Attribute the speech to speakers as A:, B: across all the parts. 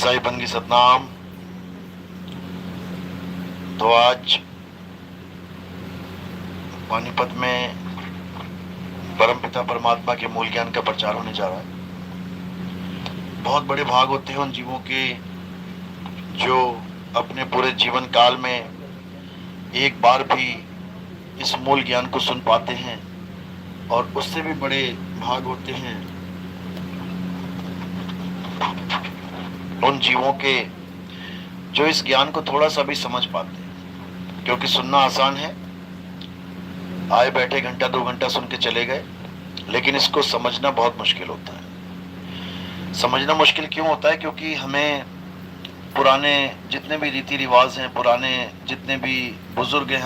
A: साई बंगी सतनाम। तो आज पानीपत में परमपिता परमात्मा के मूल ज्ञान का प्रचार होने जा रहा है। बहुत बड़े भाग होते हैं उन जीवों के जो अपने पूरे जीवन काल में एक बार भी इस मूल ज्ञान को सुन पाते हैं, और उससे भी बड़े भाग होते हैं उन जीवों के जो इस ज्ञान को थोड़ा सा भी समझ पाते हैं। क्योंकि सुनना आसान है, आए बैठे घंटा 2 घंटा सुन के चले गए, लेकिन इसको समझना बहुत मुश्किल होता है। समझना मुश्किल क्यों होता है? क्योंकि हमें पुराने जितने भी रीति रिवाज हैं, पुराने जितने भी बुजुर्ग हैं,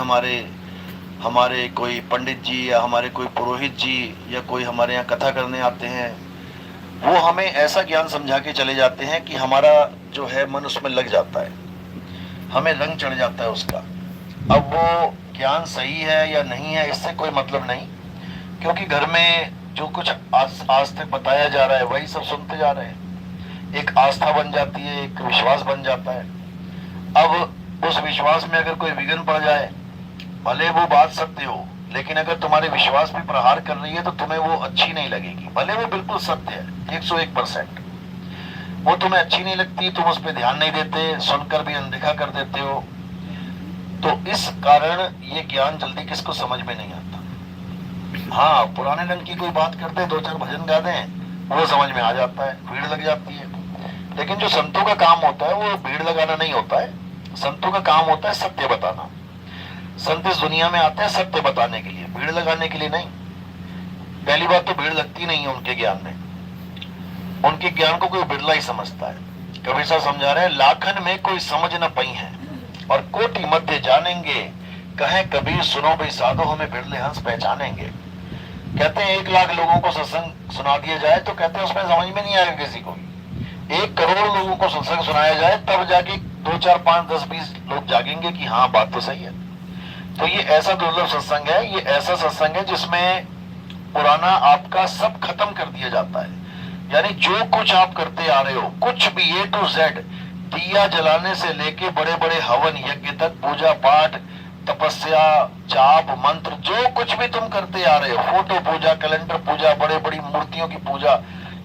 A: हमारे कोई पंडित जी या हमारे कोई पुरोहित जी या कोई हमारे यहाँ कथा करने आते हैं, वो हमें ऐसा ज्ञान समझा के चले जाते हैं कि हमारा जो है मन उसमें लग जाता है, हमें रंग चढ़ जाता है उसका। अब वो ज्ञान सही है या नहीं है इससे कोई मतलब नहीं, क्योंकि घर में जो कुछ आज तक बताया जा रहा है वही सब सुनते जा रहे हैं। एक आस्था बन जाती है, एक विश्वास बन जाता है। अब उस विश्वास में अगर कोई विघ्न पड़ जाए, भले वो बात सत्य हो, लेकिन अगर तुम्हारे विश्वास पे प्रहार कर रही है तो तुम्हें वो अच्छी नहीं लगेगी। भले वो बिल्कुल सत्य है 101%, वो तुम्हें अच्छी नहीं लगती, तुम उस पर ध्यान नहीं देते, सुनकर भी अनदेखा कर देते हो। तो इस कारण ये ज्ञान जल्दी किसको समझ में नहीं आता। हाँ, पुराने ढंग की कोई बात करते हैं, 2-4 भजन गा दें, वो समझ में आ जाता है, भीड़ लग जाती है। लेकिन जो संतों का काम होता है वो भीड़ लगाना नहीं होता है। संतों का काम होता है सत्य बताना। संत इस दुनिया में आते हैं सत्य बताने के लिए, भीड़ लगाने के लिए नहीं। पहली बात तो भीड़ लगती नहीं है उनके ज्ञान में, उनके ज्ञान को कोई बिरला ही समझता है। कबीर साहब समझा रहे हैं, लाखन में कोई समझ न पई है और कोटि मध्य जानेंगे, कहे कबीर सुनो भाई साधो हमें बिरले हंस पहचानेंगे। कहते हैं 1 लाख लोगों को सत्संग सुना दिया जाए तो कहते हैं उसमें समझ में नहीं आएगा किसी को। 1 करोड़ लोगों को सत्संग सुनाया जाए तब जाके 2, 4, 5, 10, 20 लोग जागेंगे कि हाँ बात तो सही है। तो ये ऐसा दुर्लभ सत्संग है, ये ऐसा सत्संग है जिसमें पुराना आपका सब खत्म कर दिया जाता है। यानी जो कुछ आप करते आ रहे हो, कुछ भी A to Z, दिया जलाने से लेके बड़े बड़े हवन यज्ञ तक, पूजा पाठ, तपस्या, जाप, मंत्र, जो कुछ भी तुम करते आ रहे हो, फोटो पूजा, कैलेंडर पूजा, बड़े बड़ी मूर्तियों की पूजा,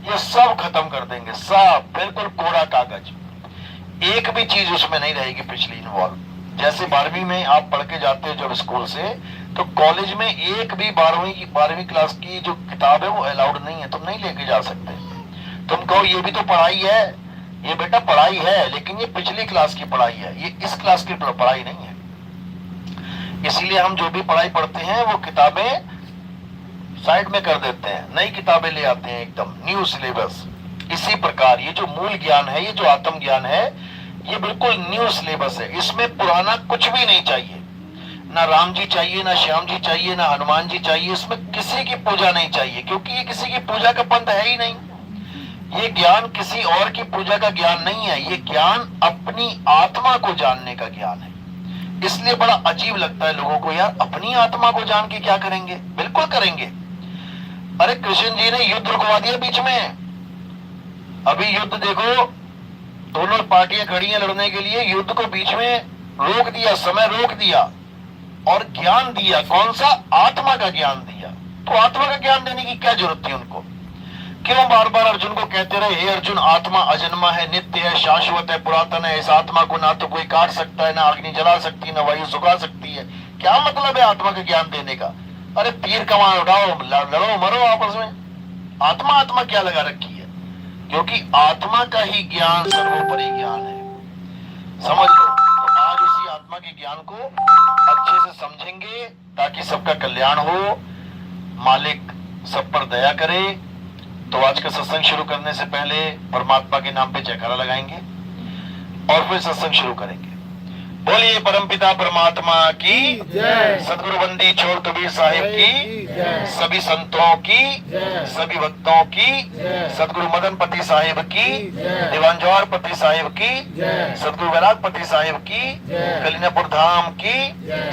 A: ये सब खत्म कर देंगे। सब बिल्कुल कोरा कागज, एक भी चीज उसमें नहीं रहेगी पिछली इन्वॉल्व। जैसे 12वीं में आप पढ़ के जाते हो जब स्कूल से, तो कॉलेज में एक भी 12वीं क्लास की जो किताब है वो अलाउड नहीं है, तुम नहीं लेके जा सकते। तुम कहो ये भी तो पढ़ाई है, ये बेटा पढ़ाई है, लेकिन ये पिछली क्लास की पढ़ाई है, ये इस क्लास की पढ़ाई नहीं है। इसीलिए हम जो भी पढ़ाई पढ़ते हैं वो किताबें साइड में कर देते हैं, नई किताबें ले आते हैं, एकदम न्यू सिलेबस। इसी प्रकार ये जो मूल ज्ञान है, ये जो आत्म ज्ञान है, ये बिल्कुल न्यू सिलेबस है। इसमें पुराना कुछ भी नहीं चाहिए, ना राम जी चाहिए, ना श्याम जी चाहिए, ना हनुमान जी चाहिए। इसमें किसी की पूजा नहीं चाहिए, क्योंकि ये किसी की पूजा का पंथ है ही नहीं। ये ज्ञान किसी और की पूजा का ज्ञान नहीं है, ये ज्ञान अपनी आत्मा को जानने का ज्ञान है। इसलिए बड़ा अजीब लगता है लोगों को, यार अपनी आत्मा को जान के क्या करेंगे? बिल्कुल करेंगे। अरे कृष्ण जी ने युद्ध रुकवा दिया बीच में। अभी युद्ध देखो, दोनों पार्टियां खड़ी हैं लड़ने के लिए, युद्ध को बीच में रोक दिया, समय रोक दिया और ज्ञान दिया। कौन सा? आत्मा का ज्ञान दिया। तो आत्मा का ज्ञान देने की क्या जरूरत थी उनको? क्यों बार बार अर्जुन को कहते रहे, हे अर्जुन आत्मा अजन्मा है, नित्य है, शाश्वत है, पुरातन है। इस आत्मा को ना तो कोई काट सकता है, ना अग्नि जला सकती है, ना वायु सुखा सकती है। क्या मतलब है आत्मा का ज्ञान देने का? अरे तीर कमान उठाओ, लड़ो मरो आपस में। आत्मा आत्मा क्या लगा रखी है? क्योंकि आत्मा का ही ज्ञान सर्वोपरि ज्ञान है, समझ लो। तो आज उसी आत्मा के ज्ञान को अच्छे से समझेंगे ताकि सबका कल्याण हो, मालिक सब पर दया करे। तो आज का सत्संग शुरू करने से पहले परमात्मा के नाम पे जयकारा लगाएंगे और फिर सत्संग शुरू करेंगे। बोलिए परमपिता परमात्मा की जय, सदगुरु बंदी छोड़ कबीर साहिब की जय, सभी संतों की, सभी भक्तों की, सदगुरु मदन पति साहिब की, दीवान जवाहर पति साहिब की, सदगुरु वैराग पति साहिब की, कलीनापुर धाम की,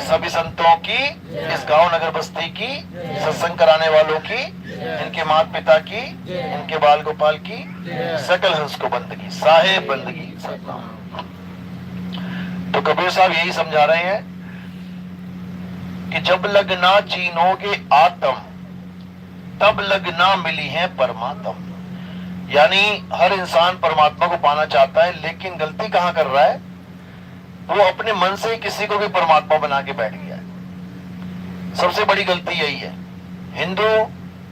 A: सभी संतों की, इस गांव नगर बस्ती की, सत्संग कराने वालों की, इनके माता पिता की, इनके बाल गोपाल की, सकल हंस को बंदगी, साहेब बंदगी सतनाम। तो कबीर साहब यही समझा रहे हैं कि जब लगना चीनोगे आत्म, तब लगना मिली है परमात्म। यानी हर इंसान परमात्मा को पाना चाहता है, लेकिन गलती कहां कर रहा है? वो अपने मन से ही किसी को भी परमात्मा बना के बैठ गया है। सबसे बड़ी गलती यही है। हिंदू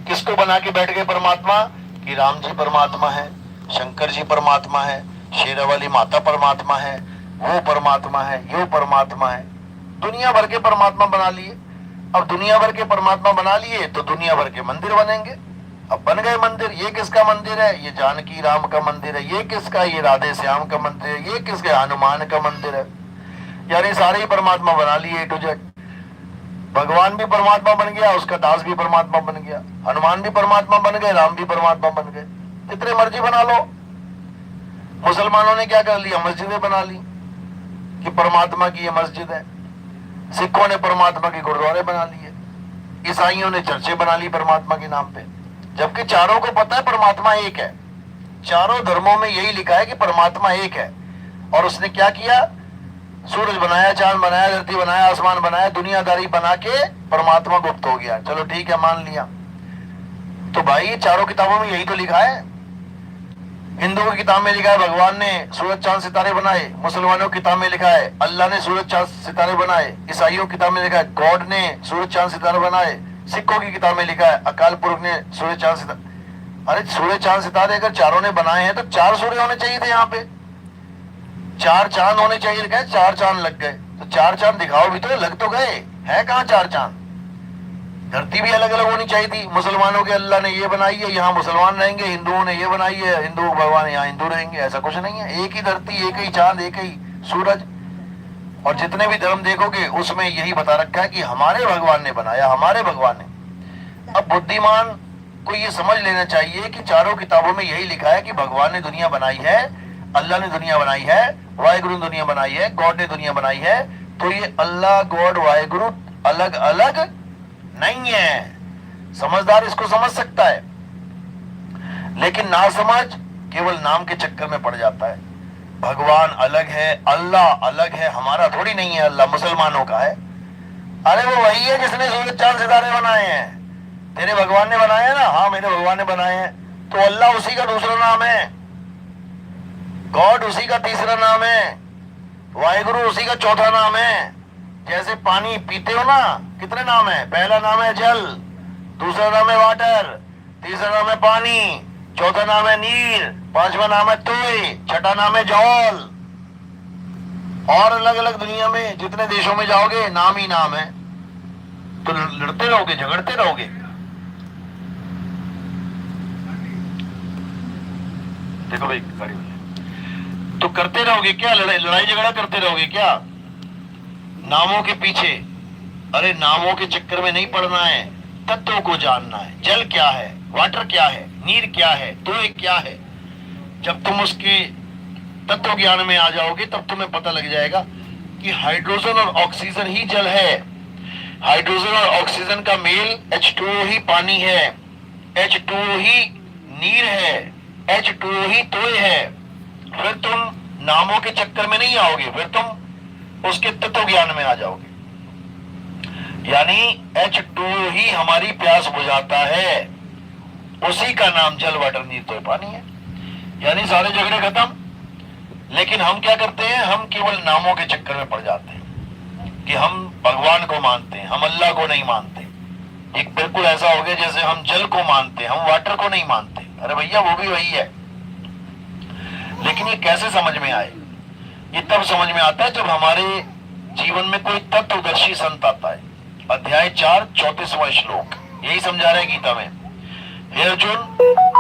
A: किसको बना के बैठ गए परमात्मा? कि राम जी परमात्मा है, शंकर जी परमात्मा है, शेरा वाली माता परमात्मा है, वो परमात्मा है, यो परमात्मा है। दुनिया भर के परमात्मा बना लिए। अब दुनिया भर के परमात्मा बना लिए तो दुनिया भर के मंदिर बनेंगे। अब बन गए मंदिर। ये किसका मंदिर है? ये जानकी राम का मंदिर है। ये किसका? ये राधे श्याम का मंदिर है। ये किसका? हनुमान का मंदिर है। यानी सारे ही परमात्मा बना लिए A to Z। भगवान भी परमात्मा बन गया, उसका दास भी परमात्मा बन गया, हनुमान भी परमात्मा बन गए, राम भी परमात्मा बन गए। जितने मर्जी बना लो। मुसलमानों ने क्या कर लिया? मस्जिदें बना ली कि परमात्मा की ये मस्जिद है। सिखों ने परमात्मा के गुरुद्वारे बना लिए। ईसाइयों ने चर्चे बना ली परमात्मा के नाम पे। जबकि चारों को पता है परमात्मा एक है। चारों धर्मों में यही लिखा है कि परमात्मा एक है। और उसने क्या किया? सूरज बनाया, चांद बनाया, धरती बनाया, आसमान बनाया, दुनियादारी बना के परमात्मा गुप्त हो गया। चलो ठीक है, मान लिया। तो भाई चारों किताबों में यही तो लिखा है। हिंदुओं की किताब में लिखा है भगवान ने सूरज चांद सितारे बनाए। मुसलमानों की किताब में लिखा है अल्लाह ने सूरज चांद सितारे बनाए। ईसाइयों की किताब में लिखा है गॉड ने सूरज चांद सितारे बनाए। सिखों की किताब में लिखा है अकाल पुरख ने सूरज चांद सितारे। अरे सूरज चांद सितारे अगर चारों ने बनाए हैं तो 4 सूर्य होने चाहिए थे। यहाँ पे 4 चांद होने चाहिए। लिखा है 4 चांद लग गए। तो 4 चांद दिखाओ भी तो, लग तो गए। है कहाँ 4 चांद? धरती भी अलग अलग होनी चाहिए थी। मुसलमानों के अल्लाह ने ये बनाई है, यहाँ मुसलमान रहेंगे। हिंदुओं ने ये बनाई है, हिंदू भगवान यहाँ हिंदू रहेंगे। ऐसा कुछ नहीं है। एक ही धरती, एक ही चांद, एक ही सूरज। और जितने भी धर्म देखोगे उसमें यही बता रखा है कि हमारे भगवान ने बनाया, हमारे भगवान ने। अब बुद्धिमान को ये समझ लेना चाहिए कि चारों किताबों में यही लिखा है कि भगवान ने दुनिया बनाई है, अल्लाह ने दुनिया बनाई है, वाहेगुरु ने दुनिया बनाई है, गॉड ने दुनिया बनाई है। तो ये अल्लाह, गॉड, वाहेगुरु अलग अलग नहीं है। समझदार इसको समझ सकता है, लेकिन ना समझ केवल नाम के चक्कर में पड़ जाता है। भगवान अलग है, अल्लाह अलग है, हमारा थोड़ी नहीं है। अल्लाह मुसलमानों का है। अरे वो वही है जिसने सूरज चांद सितारे बनाए हैं। तेरे भगवान ने बनाए हैं ना? हाँ, मेरे भगवान ने बनाए हैं। तो अल्लाह उसी का दूसरा नाम है, गॉड उसी का तीसरा नाम है, वाहेगुरु उसी का चौथा नाम है। जैसे पानी पीते हो ना, कितने नाम है? पहला नाम है जल, दूसरा नाम है वाटर, तीसरा नाम है पानी, चौथा नाम है नीर, पांचवा नाम है तोय, छठा नाम है जौल। और अलग अलग दुनिया में जितने देशों में जाओगे नाम ही नाम है। तो लड़ते रहोगे, झगड़ते रहोगे। देखो भाई गाड़ी तो करते रहोगे क्या? लड़ाई झगड़ा करते रहोगे क्या नामों के पीछे? अरे नामों के चक्कर में नहीं पड़ना है, तत्वों को जानना है। जल क्या है, वाटर क्या है, नीर क्या है, तोय क्या है। जब तुम उसके तत्व ज्ञान में आ जाओगे तब तुम्हें पता लग जाएगा कि हाइड्रोजन और ऑक्सीजन ही जल है। हाइड्रोजन और ऑक्सीजन का मेल H2O ही पानी है, H2O ही नीर है, H2O ही तोय है। फिर तुम नामों के चक्कर में नहीं आओगे, फिर तुम उसके तत्व ज्ञान में आ जाओगे। यानी H2O ही हमारी प्यास बुझाता है, उसी का नाम जल, वाटर, नीर, तोय, पानी है। यानी सारे झगड़े खत्म। लेकिन हम क्या करते हैं? हम केवल नामों के चक्कर में पड़ जाते हैं कि हम भगवान को मानते हैं, हम अल्लाह को नहीं मानते। एक बिल्कुल ऐसा हो गया जैसे हम जल को मानते हैं, हम वाटर को नहीं मानते। अरे भैया वो भी वही है। लेकिन ये कैसे समझ में आए? ये तब समझ में आता है जब हमारे जीवन में कोई तत्वदर्शी संत आता है। अध्याय 4 34वां श्लोक यही समझा रहे गीता में। हे अर्जुन,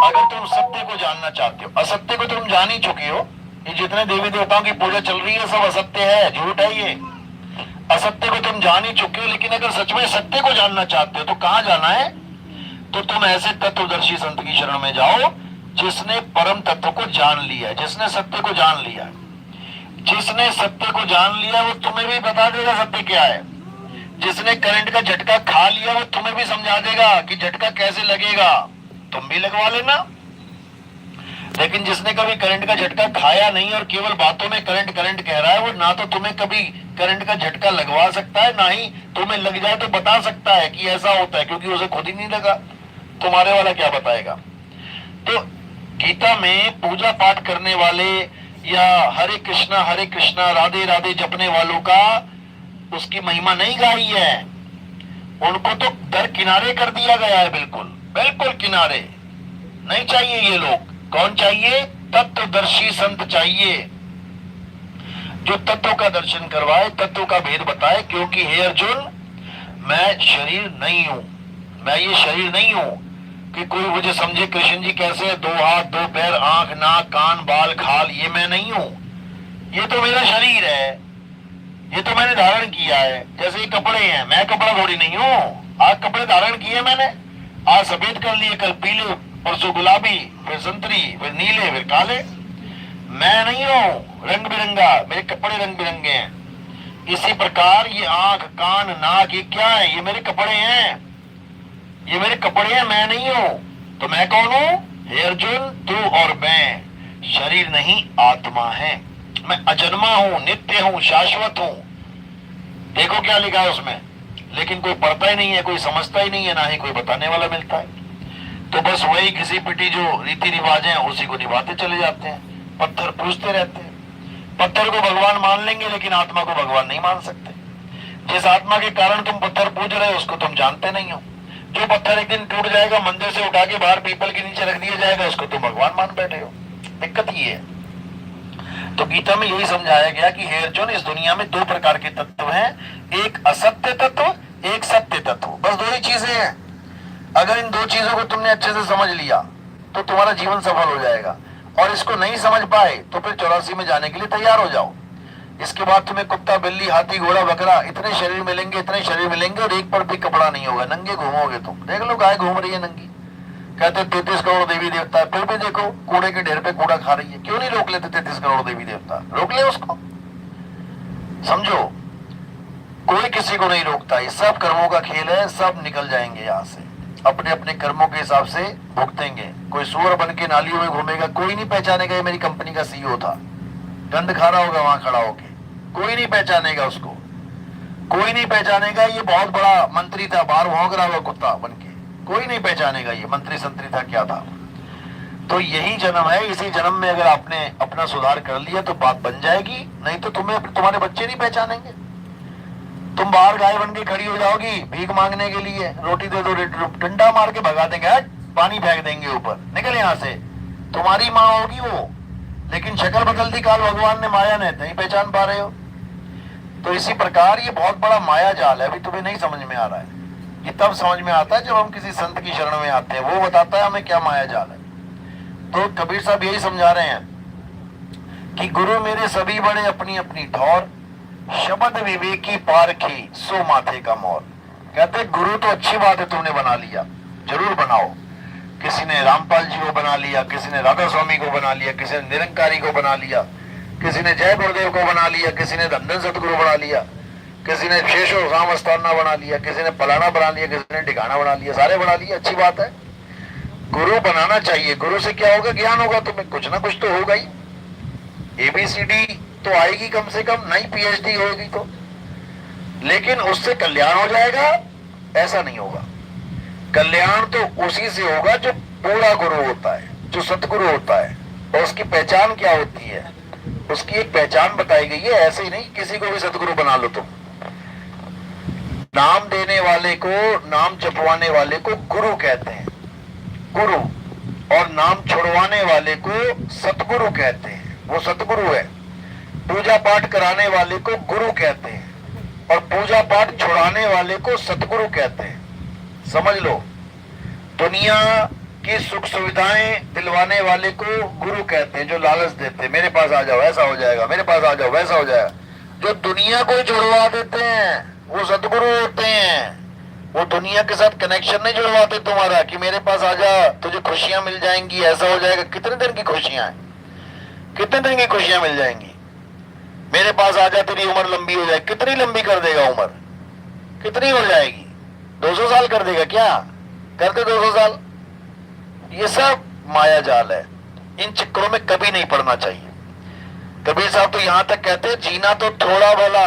A: अगर तुम सत्य को जानना चाहते हो, असत्य को तुम जान ही चुके हो। ये जितने देवी देवताओं की पूजा चल रही है सब असत्य है, झूठ है। ये असत्य को तुम जान ही चुके हो। लेकिन अगर सच में सत्य को जानना चाहते हो तो कहां जाना है? तो तुम ऐसे तत्वदर्शी संत की शरण में जाओ जिसने परम तत्व को जान लिया है, जिसने सत्य को जान लिया है। जिसने सत्य को जान लिया वो तुम्हें भी बता देगा सत्य क्या है। जिसने करंट का झटका खा लिया वो तुम्हें भी समझा देगा कि झटका कैसे लगेगा, तुम भी लगवा लेना। लेकिन जिसने कभी करंट का झटका खाया नहीं और केवल बातों में करंट करंट कह रहा है, वो ना तो तुम्हें कभी करंट का झटका लगवा सकता है, ना ही तुम्हें लग जाए तो बता सकता है कि ऐसा होता है, क्योंकि उसे खुद ही नहीं लगा, तुम्हारे वाला क्या बताएगा। तो गीता में पूजा पाठ करने वाले या हरे कृष्णा राधे राधे जपने वालों का उसकी महिमा नहीं गाई है, उनको तो दर किनारे कर दिया गया है, बिल्कुल बिल्कुल किनारे। नहीं चाहिए ये लोग। कौन चाहिए? तत्वदर्शी संत चाहिए, जो तत्व का दर्शन करवाए, तत्व का भेद बताए। क्योंकि हे अर्जुन, मैं शरीर नहीं हूं, मैं ये शरीर नहीं हूं कि कोई मुझे समझे कृष्ण जी कैसे, दो हाथ दो पैर आंख नाक कान बाल खाल, ये मैं नहीं हूं। ये तो मेरा शरीर है, ये तो मैंने धारण किया है। जैसे ये कपड़े हैं, मैं कपड़ा थोड़ी नहीं हूं। आज कपड़े धारण किए मैंने, आज सफेद कर लिए, कल पीले, परसों गुलाबी, फिर संतरी, फिर नीले, फिर काले। मैं नहीं हूं रंग बिरंगा, मेरे कपड़े रंग बिरंगे हैं। इसी प्रकार ये आंख कान नाक ये क्या है? ये मेरे कपड़े हैं, ये मेरे कपड़े हैं, मैं नहीं हूं। तो मैं कौन हूं? हे अर्जुन, तू और मैं शरीर नहीं आत्मा है। मैं अजन्मा हूं, नित्य हूं, शाश्वत हूं। देखो क्या लिखा है उसमें, लेकिन कोई पढ़ता ही नहीं है, कोई समझता ही नहीं है, ना ही कोई बताने वाला मिलता है। तो बस वही घिसी पिटी जो रीति रिवाज है उसी को निभाते चले जाते हैं, पत्थर पूजते रहते हैं। पत्थर को भगवान मान लेंगे, लेकिन आत्मा को भगवान नहीं मान सकते। जिस आत्मा के कारण तुम पत्थर पूज रहे हो उसको तुम जानते नहीं हो। जो पत्थर एक दिन टूट जाएगा, मंदिर से उठा के बाहर पीपल के नीचे रख दिया जाएगा, उसको तुम भगवान मान बैठे हो। दिक्कत ये है। तो गीता में यही समझाया गया कि हे अर्जुन, इस दुनिया में दो प्रकार के तत्व हैं, एक असत्य तत्व, एक सत्य तत्व। बस दो ही चीजें हैं। अगर इन दो चीजों को तुमने अच्छे से समझ लिया तो तुम्हारा जीवन सफल हो जाएगा। और इसको नहीं समझ पाए तो फिर 84 में जाने के लिए तैयार हो जाओ। इसके बाद तुम्हें कुत्ता बिल्ली हाथी घोड़ा बकरा इतने शरीर मिलेंगे, इतने शरीर मिलेंगे, और एक पर भी कपड़ा नहीं होगा, नंगे घूमोगे तुम। देख लो गाय घूम रही है नंगी, कहते 33 करोड़ देवी देवता है, फिर भी देखो कूड़े के ढेर पे कूड़ा खा रही है। क्यों नहीं रोक लेते 33 करोड़ देवी देवता? रोक ले उसको। समझो, कोई किसी को नहीं रोकता। ये सब कर्मों का खेल है, सब निकल जाएंगे यहाँ से, अपने अपने कर्मों के हिसाब से भुगतेंगे। कोई सूअर बन के नालियों में घूमेगा, कोई नहीं पहचानेगा ये मेरी कंपनी का सीईओ था। गंद खा रहा होगा वहां खड़ा होके, कोई नहीं पहचानेगा उसको, कोई नहीं पहचानेगा ये बहुत बड़ा मंत्री था, बाहर भौंक रहा हुआ कुत्ता बन के, कोई नहीं पहचानेगा ये मंत्री संतरी था क्या था। तो यही जन्म है। इसी जन्म में अगर आपने अपना सुधार कर लिया तो बात बन जाएगी, नहीं तो तुम्हें तुम्हारे बच्चे नहीं पहचानेंगे। तुम बाहर गाय बन के खड़ी हो जाओगी भीख मांगने के लिए, रोटी दे दो, डंडा मार के भगा देंगे, पानी फेंक देंगे ऊपर, निकल यहाँ से। तुम्हारी माँ होगी वो, लेकिन शक्ल बदल दी काल भगवान ने, माया ने, नहीं पहचान पा रहे हो। तो इसी प्रकार ये बहुत बड़ा माया जाल है, अभी तुम्हें नहीं समझ में आ रहा है। ये तब समझ में आता है जब हम किसी संत की शरण में आते हैं, वो बताता है हमें क्या माया जाल है। तो कबीर साहब यही समझा रहे हैं कि गुरु मेरे सभी बड़े अपनी अपनी ठौर, शब्द विवेकी पारखी सो माथे का मोर। कहते गुरु तो अच्छी बात है, तुमने बना लिया, जरूर बनाओ। किसी ने रामपाल जी को बना लिया, किसी ने राधा स्वामी को बना लिया, किसी ने निरंकारी को बना लिया, किसी ने जय गुरुदेव को बना लिया, किसी ने धंधन सतगुरु बना लिया, किसी ने शेषो राम अस्थाना बना लिया, किसी ने फलाना बना लिया, किसी ने ठिकाना बना लिया, सारे बना लिया, अच्छी बात है। गुरु बनाना चाहिए। गुरु से क्या होगा? ज्ञान होगा, तुम्हें कुछ ना कुछ तो होगा ही। ABCD तो आएगी कम से कम, नहीं PhD होगी तो, लेकिन उससे कल्याण हो जाएगा ऐसा नहीं होगा। कल्याण तो उसी से होगा जो पूरा गुरु होता है, जो सतगुरु होता है। और उसकी पहचान क्या होती है? उसकी एक पहचान बताई गई है, ऐसे ही नहीं किसी को भी सतगुरु बना लो तुम। नाम देने वाले को, नाम जपवाने वाले को गुरु कहते हैं, गुरु। और नाम छुड़वाने वाले को सतगुरु कहते हैं, वो सतगुरु है। पूजा पाठ कराने वाले को गुरु कहते हैं, और पूजा पाठ छुड़ाने वाले को सतगुरु कहते हैं। समझ लो, दुनिया की सुख सुविधाएं दिलवाने वाले को गुरु कहते हैं, जो लालच देते हैं, मेरे पास आ जाओ ऐसा हो जाएगा, मेरे पास आ जाओ वैसा हो जाएगा। जो दुनिया को जुड़वा देते हैं वो सतगुरु होते हैं। वो दुनिया के साथ कनेक्शन नहीं जुड़वाते तुम्हारा कि मेरे पास आ जा, तुझे खुशियां मिल जाएंगी, ऐसा हो जाएगा। कितने दिन की खुशियां हैं, कितने दिन की खुशियां मिल जाएंगी। मेरे पास आ जा, तेरी उम्र लंबी हो जाए, कितनी लंबी कर देगा उम्र, कितनी हो जाएगी? 200 साल कर देगा क्या? कर दे 200 साल। ये सब माया जाल है, इन चक्करों में कभी नहीं पड़ना चाहिए। कबीर साहब तो यहां तक कहते हैं, जीना तो थोड़ा भला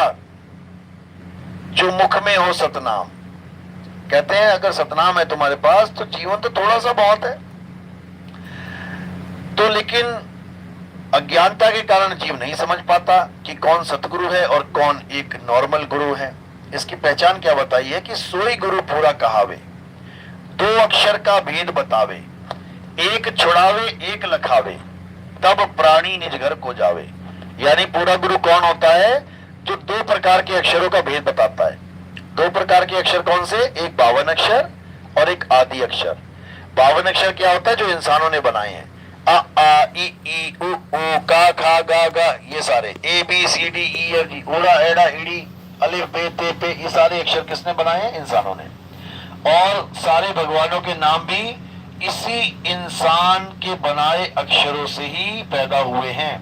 A: जो मुख में हो सतनाम। कहते हैं अगर सतनाम है तुम्हारे पास तो जीवन तो थोड़ा सा बहुत है। तो लेकिन अज्ञानता के कारण जीव नहीं समझ पाता कि कौन सतगुरु है और कौन एक नॉर्मल गुरु है। इसकी पहचान क्या बताइए कि सोई गुरु पूरा कहावे, 2 अक्षर का भेद बतावे, एक छुड़ावे एक लखावे, तब प्राणी निज घर को जावे। यानी पूरा गुरु कौन होता है? जो 2 प्रकार के अक्षरों का भेद बताता है। 2 प्रकार के अक्षर कौन से? एक 52 अक्षर और एक आदि अक्षर। 52 अक्षर क्या होता है? जो इंसानों ने बनाए हैं, अ आ इ ई उ ऊ का खा गा गा, ये सारे A B C D E F G, ओड़ा एड़ा इड़ी अलिफ बे ते पे, ये सारे अक्षर किसने बनाए हैं? इंसानों ने। और सारे भगवानों के नाम भी इसी इंसान के बनाए अक्षरों से ही पैदा हुए हैं।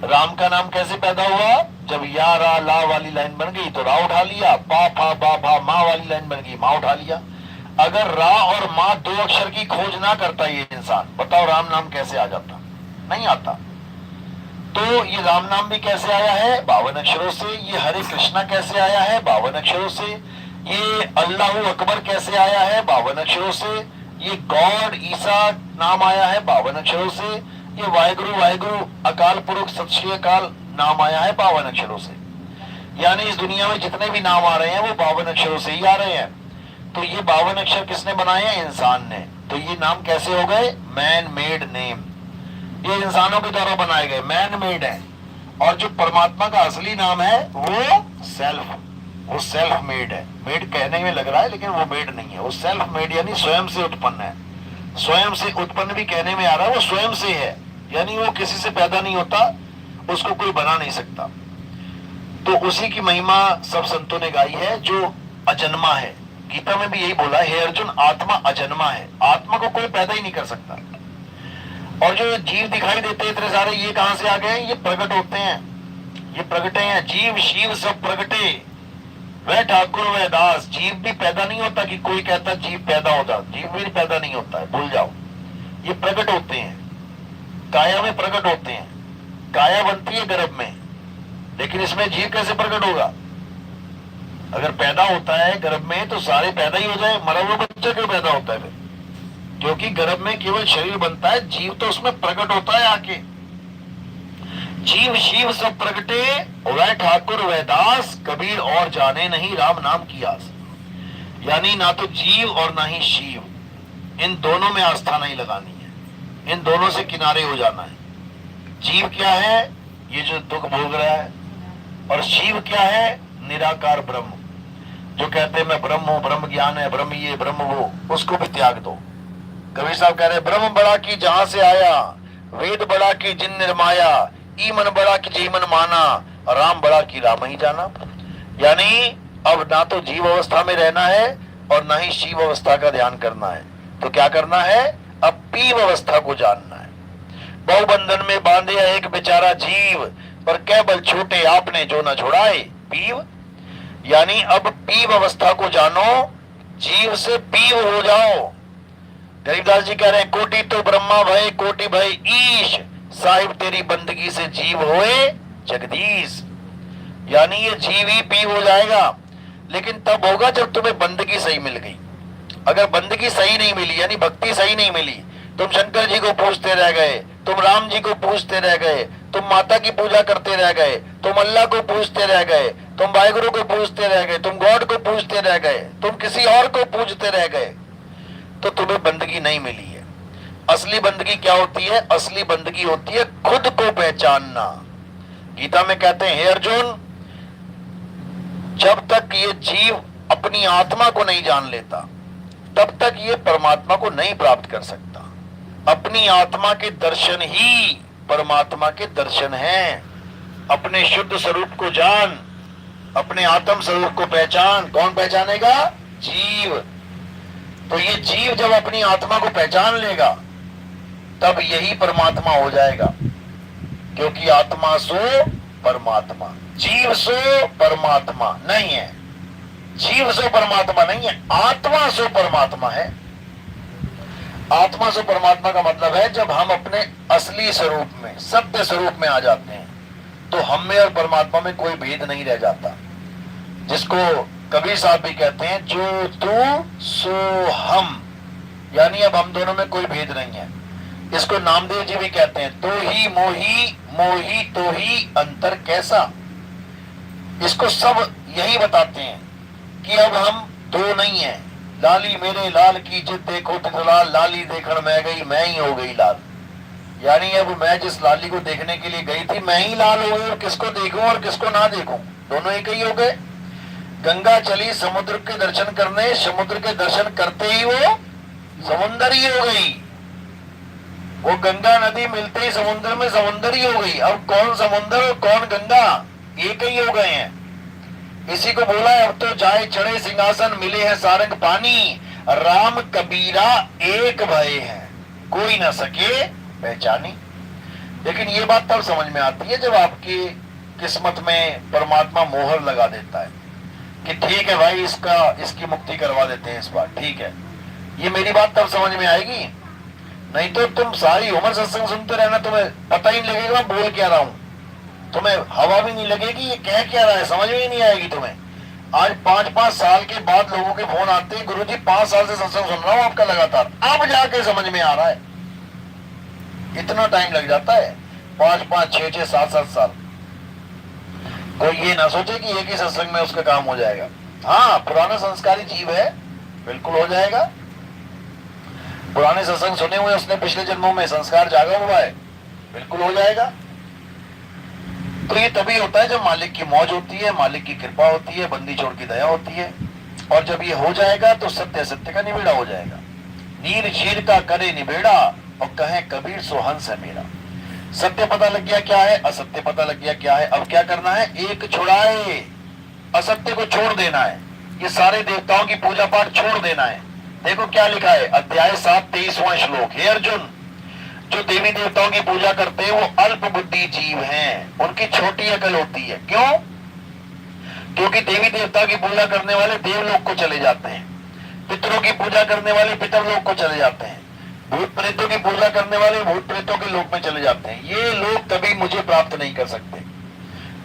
A: राम का नाम कैसे पैदा हुआ? जब या रा ला वाली लाइन बन गई तो रा उठा लिया, पा फा बा भा मा वाली लाइन बन गई, मा उठा लिया। अगर रा और मा 2 अक्षर की खोज ना करता ये इंसान, बताओ राम नाम कैसे आ जाता? नहीं आता। तो ये राम नाम भी कैसे आया है? 52 अक्षरों से। ये हरे कृष्णा कैसे आया है? 52 अक्षरों से। ये अल्लाह अकबर कैसे आया है? 52 अक्षरों से। ये गॉड ईसा नाम आया है 52 अक्षरों से। ये वाहेगुरु वाहेगुरु अकाल पुरुष सत श्री अकाल नाम आया है 52 अक्षरों से। यानी इस दुनिया में जितने भी नाम आ रहे हैं वो 52 अक्षरों से ही आ रहे हैं। तो ये 52 अक्षर किसने बनाए हैं? इंसान ने। तो ये नाम कैसे हो गए? Man made name. ये इंसानों के द्वारा बनाए गए मैन मेड है। और जो परमात्मा का असली नाम है वो सेल्फ मेड है। मेड कहने में लग रहा है लेकिन वो मेड नहीं है, वो सेल्फ मेड यानी स्वयं से उत्पन्न है। स्वयं से उत्पन्न भी कहने में आ रहा है, वो स्वयं से है, यानी वो किसी से पैदा नहीं होता, उसको कोई बना नहीं सकता। तो उसी की महिमा सब संतों ने गाई है जो अजन्मा है। गीता में भी यही बोला है, हे अर्जुन आत्मा अजन्मा है, आत्मा को कोई पैदा ही नहीं कर सकता। और जो जीव दिखाई देते हैं इतने सारे, ये कहां से आ गए? ये प्रकट होते हैं, ये प्रगटे हैं। जीव शिव सब प्रगटे, वह ठाकुर वह दास। जीव भी पैदा नहीं होता कि कोई कहता जीव पैदा होता, जीव भी पैदा नहीं होता है, भूल जाओ। ये प्रकट होते हैं, काया में प्रकट होते हैं। काया बनती है गर्भ में, लेकिन इसमें जीव कैसे प्रकट होगा? अगर पैदा होता है गर्भ में तो सारे पैदा ही हो जाए, मरा हुआ बच्चा क्यों पैदा होता है फिर? क्योंकि गर्भ में केवल शरीर बनता है, जीव तो उसमें प्रकट होता है आके। जीव शिव सब प्रगटे, वह ठाकुर वह दास, कबीर और जाने नहीं राम नाम की आस। यानी ना तो जीव और ना ही शिव, इन दोनों में आस्था नहीं लगानी है, इन दोनों से किनारे हो जाना है। जीव क्या है? ये जो दुख भोग रहा है। और शिव क्या है? निराकार ब्रह्म, जो कहते हैं मैं ब्रह्म हूं, ब्रह्म ज्ञान है, ब्रह्म ये ब्रह्म वो, उसको भी त्याग दो। कबीर साहब कह रहे ब्रह्म बड़ा की जहां से आया, वेद बड़ा की जिन निर्माया, ई मन बड़ा की जी मन माना, राम बड़ा की राम ही जाना। यानी अब ना तो जीव अवस्था में रहना है और ना ही शिव अवस्था का ध्यान करना है। तो क्या करना है? अब पीव अवस्था को जानना है। बहुबंधन में बांधे एक बेचारा जीव, पर क्या बल छूटे आपने जो न छुड़ाए पीव। यानी अब पीव अवस्था को जानो, जीव से पीव हो जाओ। गरीबदास जी कह रहे हैं कोटि तो ब्रह्मा भय कोटि भय ईश, साहिब तेरी बंदगी से जीव होए जगदीश। यानी ये जीव ही पीव हो जाएगा, लेकिन तब होगा जब तुम्हें बंदगी सही मिल गई। अगर बंदगी सही नहीं मिली, यानी भक्ति सही नहीं मिली, तुम शंकर जी को पूजते रह गए, तुम राम जी को पूजते रह गए, तुम माता की पूजा करते रह गए, तुम अल्लाह को पूजते रह गए, तुम वाहेगुरु को पूजते रह गए, तुम गॉड को पूजते रह गए, तुम किसी और को पूजते रह गए, तो तुम्हें बंदगी नहीं मिली है। असली बंदगी क्या होती है? असली बंदगी होती है खुद को पहचानना। गीता में कहते हैं हे अर्जुन, जब तक ये जीव अपनी आत्मा को नहीं जान लेता तब तक ये परमात्मा को नहीं प्राप्त कर सकता। अपनी आत्मा के दर्शन ही परमात्मा के दर्शन हैं। अपने शुद्ध स्वरूप को जान, अपने आत्म स्वरूप को पहचान। कौन पहचानेगा? जीव। तो ये जीव जब अपनी आत्मा को पहचान लेगा तब यही परमात्मा हो जाएगा, क्योंकि आत्मा सो परमात्मा, जीव सो परमात्मा नहीं है। जीव सो परमात्मा नहीं है, आत्मा सो परमात्मा है। आत्मा सो परमात्मा का मतलब है जब हम अपने असली स्वरूप में, सत्य स्वरूप में आ जाते हैं तो हम में और परमात्मा में कोई भेद नहीं रह जाता, जिसको कबीर साहब भी कहते हैं जो तू सो हम, यानी अब हम दोनों में कोई भेद नहीं है। इसको नामदेव जी भी कहते हैं तो ही मोही, मोही तो ही अंतर कैसा। इसको सब यही बताते हैं कि अब हम दो नहीं है। लाली मेरे लाल की जिद देखो तो लाल, लाली देखण मैं गई, मैं ही हो गई लाल। यानी अब मैं जिस लाली को देखने के लिए गई थी मैं ही लाल हो गई, और किसको देखूं और किसको ना देखूं, दोनों एक ही हो गए। गंगा चली समुद्र के दर्शन करने, समुद्र के दर्शन करते ही वो समुद्र ही हो गई। वो गंगा नदी मिलते ही समुद्र में समुद्र ही हो गई। अब कौन समुद्र और कौन गंगा, एक ही हो गए हैं। इसी को बोला है अब तो जाए चढ़े सिंहासन, मिले हैं सारंग पानी, राम कबीरा एक भय है, कोई ना सके पहचानी। लेकिन ये बात तब समझ में आती है जब आपकी किस्मत में परमात्मा मोहर लगा देता है कि ठीक है भाई, इसकी मुक्ति करवा देते हैं इस बार, ठीक है। ये मेरी बात तब समझ में आएगी, नहीं तो तुम सारी उम्र सत्संग सुनते रहना, तुम्हें पता ही नहीं लगेगा मैं बोल क्या रहा हूं, तुम्हें हवा भी नहीं लगेगी ये कह क्या रहा है, समझ में ही नहीं आएगी तुम्हें। आज 5-5 साल के बाद लोगों के फोन आते हैं, गुरुजी 5 साल से सत्संग सुन रहा हूं आपका लगातार, अब जाके समझ में आ रहा है। इतना टाइम लग जाता है, 5-5, 6-6, 7-7 साल। कोई ये ना सोचे कि एक ही सत्संग में उसका काम हो जाएगा। हाँ, पुराना संस्कारी जीव है, बिल्कुल हो जाएगा। पुराने सत्संग सुने हुए उसने पिछले जन्मों में संस्कार जागा हुआ है, बिल्कुल हो जाएगा। तो ये तभी होता है जब मालिक की मौज होती है, मालिक की कृपा होती है, बंदी छोड़ की दया होती है। और जब ये हो जाएगा तो सत्य सत्य का निबेड़ा हो जाएगा। नीर चीर का करे निबेड़ा और कहे कबीर सो हंस है मेरा। सत्य पता लग गया क्या है, असत्य पता लग गया क्या है। अब क्या करना है, एक छुड़ाए, असत्य को छोड़ देना है। ये सारे देवताओं की पूजा पाठ छोड़ देना है। देखो क्या लिखा है, अध्याय 7 23वां श्लोक। हे अर्जुन, जो देवी देवताओं की पूजा करते हैं वो अल्प बुद्धि जीव हैं, उनकी छोटी अकल होती है। क्यों? क्योंकि देवी देवता की पूजा करने वाले देवलोक को चले जाते हैं, पितरों की पूजा करने वाले पितरलोक को चले जाते हैं, भूत प्रेतों की पूजा करने वाले भूत प्रेतों के लोक में चले जाते हैं। ये लोग कभी मुझे प्राप्त नहीं कर सकते।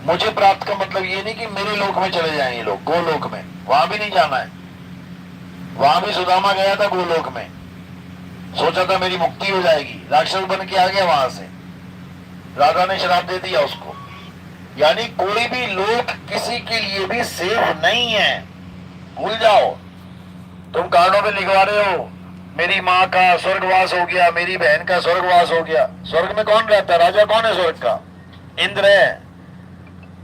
A: मुझे प्राप्त का मतलब ये नहीं कि मेरे लोक में चले जाएं ये लोग, गोलोक में, वहां भी नहीं जाना है। वहां भी सुदामा गया था गोलोक में, सोचा था मेरी मुक्ति हो जाएगी, राक्षस बन के आ गया वहां से, राधा ने श्राप दे दिया उसको। यानी कोई भी लोक किसी के लिए भी सेफ नहीं है, भूल जाओ। तुम कार्डों पे लिखवा रहे हो मेरी माँ का स्वर्गवास हो गया, मेरी बहन का स्वर्गवास हो गया। स्वर्ग में कौन रहता है? राजा कौन है स्वर्ग का? इंद्र है।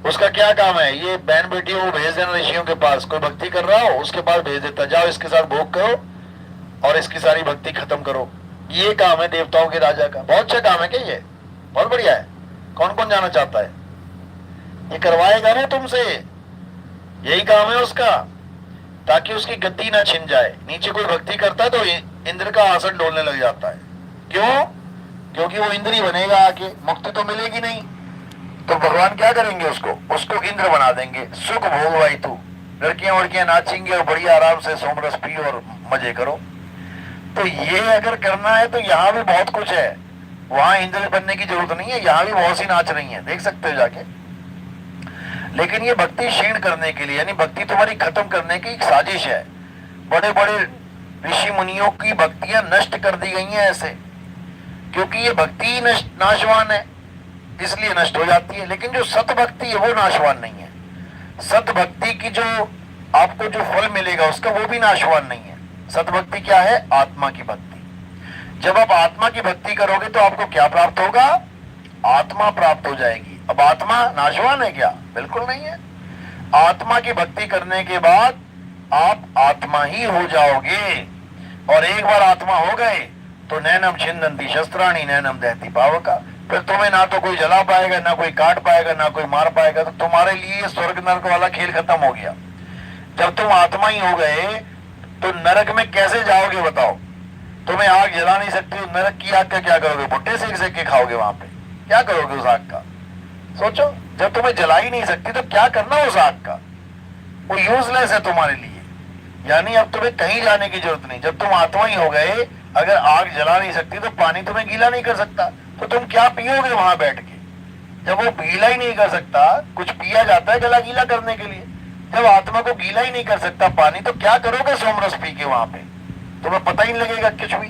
A: उसका क्या काम है? ये बहन बेटियों को भेज देना ऋषियों के पास, कोई भक्ति कर रहा हो उसके पास भेज देता, जाओ इसके साथ भोग करो और इसकी सारी भक्ति खत्म करो। ये काम है देवताओं के राजा का। बहुत अच्छा काम है क्या ये? बहुत बढ़िया है। कौन कौन जाना चाहता है? ये करवाएगा ना तुमसे, यही काम है उसका, ताकि उसकी गद्दी ना छिन जाए। नीचे कोई भक्ति करता है तो इंद्र का आसन डोलने लग जाता है। क्यों? क्योंकि वो इंद्र ही बनेगा आके, मुक्ति तो मिलेगी नहीं। तो भगवान क्या करेंगे? उसको इंद्र बना देंगे। सुख भोग भाई तू, लड़कियां वड़कियां नाचेंगे और बढ़िया आराम से सोमरस पियो और मजे करो। तो ये अगर करना है तो यहाँ भी बहुत कुछ है, वहां इंद्र बनने की जरूरत नहीं है, यहाँ भी बहुत सी नाच रही है, देख सकते हो जाके। लेकिन ये भक्ति क्षीण करने के लिए, यानी भक्ति तुम्हारी खत्म करने की एक साजिश है। बड़े बड़े ऋषि मुनियों की भक्तियां नष्ट कर दी गई हैं ऐसे, क्योंकि ये भक्ति ही नाशवान है, इसलिए नष्ट हो जाती है। लेकिन जो सत भक्ति है वो नाशवान नहीं है। सत भक्ति की जो आपको जो फल मिलेगा उसका, वो भी नाशवान नहीं है। सत भक्ति क्या है? आत्मा की भक्ति। जब आप आत्मा की भक्ति करोगे तो आपको क्या प्राप्त होगा? आत्मा प्राप्त हो जाएगी। अब आत्मा नाशवान है क्या? बिल्कुल नहीं है। आत्मा की भक्ति करने के बाद आप आत्मा ही हो जाओगे। और एक बार आत्मा हो गए तो नैनम छिंदंती शस्त्राणी नैनम दहती पावका। फिर तुम्हें ना तो कोई जला पाएगा, ना कोई काट पाएगा, ना कोई मार पाएगा। तो तुम्हारे लिए स्वर्ग नरक वाला खेल खत्म हो गया। जब तुम आत्मा ही हो गए तो नरक में कैसे जाओगे बताओ? तुम्हें आग जला नहीं सकती, नरक की आग का क्या करोगे? भुट्टे सेक सेक के खाओगे वहां पे, क्या करोगे उस आग का? सोचो, जब तुम्हें जला ही नहीं सकती तो क्या करना उस आग का? वो यूजलेस है तुम्हारे लिए। यानी अब तुम्हें कहीं जाने की जरूरत नहीं। जब तुम आत्मा ही हो गए, अगर आग जला नहीं सकती तो पानी तुम्हें गीला नहीं कर सकता, तो तुम क्या पियोगे वहां बैठ के? जब वो गीला ही नहीं कर सकता, कुछ पिया जाता है गला गीला करने के लिए, जब आत्मा को गीला ही नहीं कर सकता पानी, तो क्या करोगे सोमरस पी के वहां पे? तुम्हें पता ही नहीं लगेगा कुछ भी।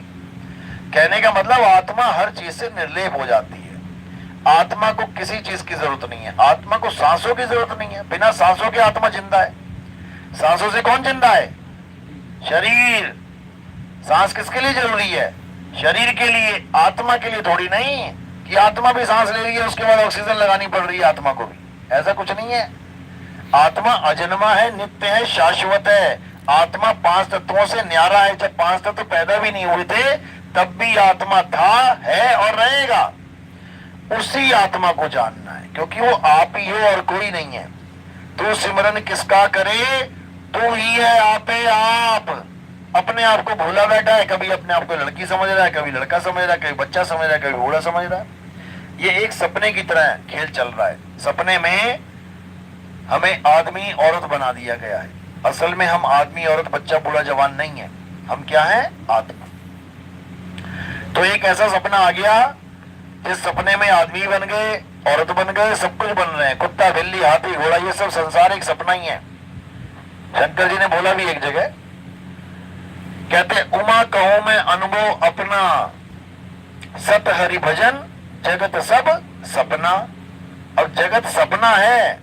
A: कहने का मतलब आत्मा हर चीज से निर्लेप हो जाती है। आत्मा को किसी चीज की जरूरत नहीं है। आत्मा को सांसों की जरूरत नहीं है। बिना सांसों के आत्मा जिंदा है। सांसों से कौन जिंदा है? शरीर। सांस किसके लिए जरूरी है? शरीर के लिए, आत्मा के लिए थोड़ी नहीं कि आत्मा भी सांस ले रही है उसके बाद ऑक्सीजन लगानी पड़ रही है आत्मा को भी। ऐसा कुछ नहीं है। आत्मा अजन्मा है, नित्य है, शाश्वत है। आत्मा 5 तत्वों से न्यारा है। जब 5 तत्व पैदा भी नहीं हुए थे तब भी आत्मा था, है और रहेगा। उसी आत्मा को जानना है, क्योंकि वो आप ही हो और कोई नहीं है। तू सिमरन किसका करे? तू ही है, आपे आप। अपने आप को भूला बैठा है। कभी अपने आप को लड़की समझ रहा है, कभी लड़का समझ रहा है, कभी बच्चा समझ रहा है, कभी बूढ़ा समझ रहा है। ये एक सपने की तरह खेल चल रहा है। सपने में हमें आदमी औरत बना दिया गया है। असल में हम आदमी औरत बच्चा बूढ़ा जवान नहीं है। हम क्या है? आत्मा। तो एक ऐसा सपना आ गया जिस सपने में आदमी बन गए, औरत बन गए, सब कुछ बन रहे हैं। कुत्ता, बिल्ली, हाथी, घोड़ा, ये सब संसार एक सपना ही है। शंकर जी ने बोला भी एक जगह, कहते उमा कहो मैं अनुभव अपना, सत हरि भजन जगत सब सपना। अब जगत सपना है,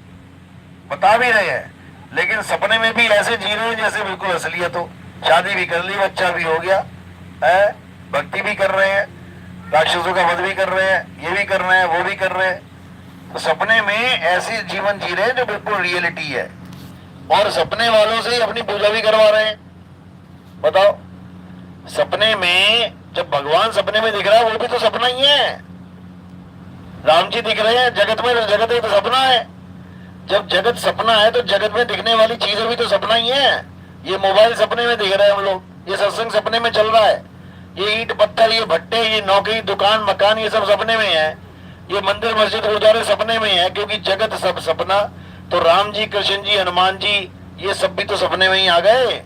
A: बता भी रहे हैं, लेकिन सपने में भी ऐसे जी रहे हैं जैसे बिल्कुल असलियत हो। शादी भी कर ली, बच्चा भी हो गया है, भक्ति भी कर रहे हैं, राक्षसों का वध भी कर रहे हैं, ये भी कर रहे हैं, वो भी कर रहे हैं। तो सपने में ऐसे जीवन जी रहे हैं जो बिल्कुल रियलिटी है, और सपने वालों से ही अपनी पूजा भी करवा रहे हैं। बताओ, सपने में जब भगवान सपने में दिख रहा है वो भी तो सपना ही है। राम जी दिख रहे हैं जगत में, जगत में तो सपना है। जब जगत सपना है तो जगत में दिखने वाली चीजें भी तो सपना ही है। ये मोबाइल सपने में दिख रहा है हम लोग, ये सत्संग सपने में चल रहा है, ये ईंट पत्थर, ये भट्टे, ये नौकरी, दुकान, मकान, ये सब सपने में है। ये मंदिर, मस्जिद, गुरुद्वारे सपने में है, क्योंकि जगत सब सपना। तो राम जी, कृष्ण जी, हनुमान जी, ये सब भी तो सपने में ही आ गए।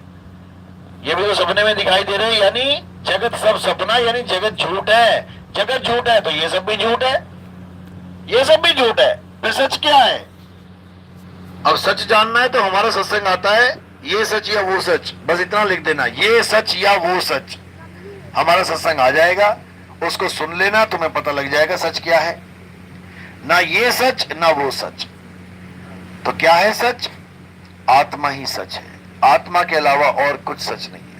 A: ये भी तो सपने में दिखाई दे रहे हैं। यानी जगत सब सपना, यानी जगत झूठ है। जगत झूठ है तो ये सब भी झूठ है, ये सब भी झूठ है। फिर सच क्या है? अब सच जानना है तो हमारा सत्संग आता है, ये सच या वो सच, बस इतना लिख देना, ये सच या वो सच। हमारा सत्संग आ जाएगा, उसको सुन लेना, तुम्हें पता लग जाएगा सच क्या है। ना ये सच ना वो सच। तो क्या है सच? आत्मा ही सच है। आत्मा के अलावा और कुछ सच नहीं है।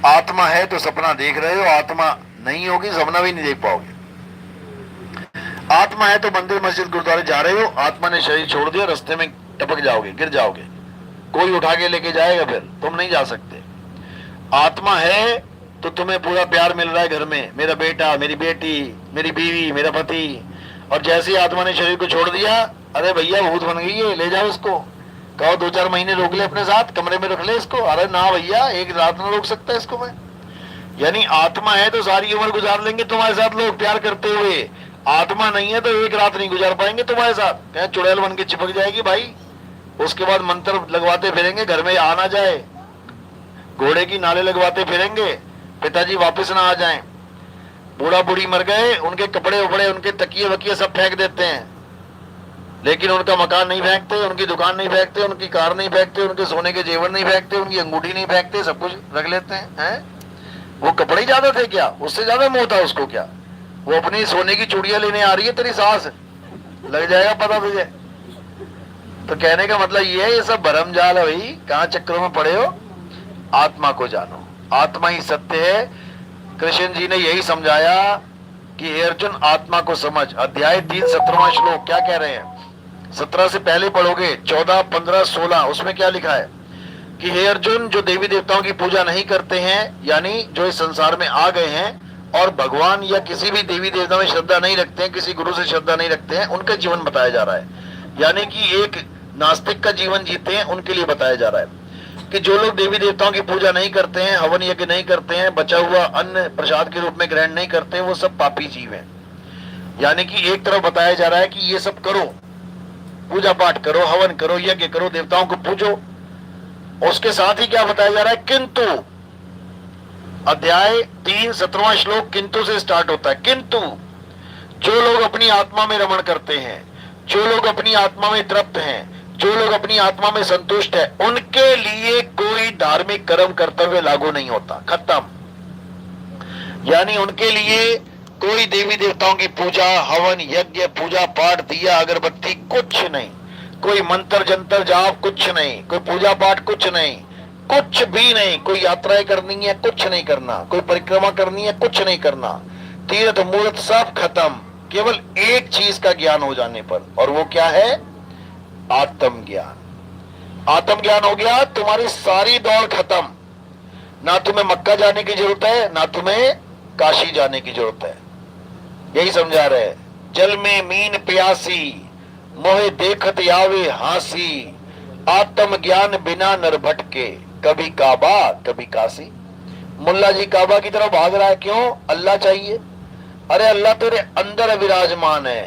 A: आत्मा है तो सपना देख रहे हो, आत्मा नहीं होगी सपना भी नहीं देख पाओगे। आत्मा है तो मंदिर, मस्जिद, गुरुद्वारे जा रहे हो, आत्मा ने शरीर छोड़ दिया, रास्ते में टपक जाओगे, गिर जाओगे, कोई उठा के लेके जाएगा, फिर तुम नहीं जा सकते। आत्मा है तो तुम्हें पूरा प्यार मिल रहा है घर में, मेरा बेटा, मेरी बेटी, मेरी बीवी, मेरा पति। और जैसे ही आत्मा ने शरीर को छोड़ दिया, अरे भैया भूत बन गई है, ले जाओ इसको, कहो 2-4 महीने रोक ले अपने साथ, कमरे में रख ले इसको। अरे ना भैया, एक रात में रोक सकता है इसको मैं। यानी आत्मा है तो सारी उम्र गुजार लेंगे तुम्हारे साथ लोग प्यार करते हुए। आत्मा नहीं है तो एक रात नहीं गुजार पाएंगे तुम्हारे साथ, क्या चुड़ैल बन के चिपक जाएगी भाई। उसके बाद मंत्र लगवाते फिरेंगे, घर में आ ना जाए, घोड़े की नाले लगवाते फिरेंगे, पिताजी वापस ना आ जाएं। बूढ़ा बूढ़ी मर गए, उनके कपड़े उपड़े, उनके तकिए वकिए सब फेंक देते हैं, लेकिन उनका मकान नहीं फेंकते, उनकी दुकान नहीं फेंकते, उनकी कार नहीं फेंकते, उनके सोने के जेवर नहीं फेंकते, उनकी अंगूठी नहीं फेंकते, सब कुछ रख लेते हैं। वो कपड़े ही ज्यादा थे क्या? उससे ज्यादा मोह था उसको क्या? वो अपनी सोने की चूड़ियां लेने आ रही है तेरी सास, लग जाएगा पता तुझे। तो कहने का मतलब ये है, ये सब भरम जाल है भाई, कहां चक्रों में पड़े हो। आत्मा को जानो, आत्मा ही सत्य है। कृष्ण जी ने यही समझाया कि हे अर्जुन, आत्मा को समझ। अध्याय 3 17वां श्लोक क्या कह रहे हैं? 17 से पहले पढ़ोगे, 14, 15, 16, उसमें क्या लिखा है कि हे अर्जुन, जो देवी देवताओं की पूजा नहीं करते हैं, यानी जो इस संसार में आ गए हैं और भगवान या किसी भी देवी देवता में श्रद्धा नहीं रखते हैं, किसी गुरु से श्रद्धा नहीं रखते हैं, उनका जीवन बताया जा रहा है। यानी कि एक नास्तिक का जीवन जीते हैं, उनके लिए बताया जा रहा है कि जो लोग देवी देवताओं की पूजा नहीं करते हैं, हवन यज्ञ नहीं करते हैं, बचा हुआ अन्न प्रसाद के रूप में ग्रहण नहीं करते हैं, वो सब पापी जीव हैं। यानी कि एक तरफ बताया जा रहा है कि ये सब करो, पूजा पाठ करो, हवन करो, यज्ञ करो, देवताओं को पूजो, उसके साथ ही क्या बताया जा रहा है, किंतु अध्याय 3 17वां श्लोक किंतु से स्टार्ट होता है। किंतु जो लोग अपनी आत्मा में रमण करते हैं, जो लोग अपनी आत्मा में तृप्त हैं, जो लोग अपनी आत्मा में संतुष्ट है, उनके लिए कोई धार्मिक कर्म कर्तव्य लागू नहीं होता, खत्म। यानी उनके लिए कोई देवी देवताओं की पूजा, हवन, यज्ञ, पूजा पाठ, दिया, अगरबत्ती कुछ नहीं, कोई मंत्र जंतर जाप कुछ नहीं, कोई पूजा पाठ कुछ नहीं, कुछ भी नहीं, कोई यात्राएं करनी है कुछ नहीं करना, कोई परिक्रमा करनी है कुछ नहीं करना, तीर्थ मूर्त सब खत्म, केवल एक चीज का ज्ञान हो जाने पर, और वो क्या है, आत्मज्ञान। आत्मज्ञान हो गया, तुम्हारी सारी दौड़ खत्म। ना तुम्हें मक्का जाने की जरूरत है, ना तुम्हें काशी जाने की जरूरत है। यही समझा रहे, जल में मीन प्यासी, मोहे देखत आवे हासी, आत्म ज्ञान बिना नर भटके, कभी काबा कभी काशी। मुल्ला जी काबा की तरफ भाग रहा है, क्यों, अल्लाह चाहिए। अरे अल्लाह तेरे अंदर विराजमान है।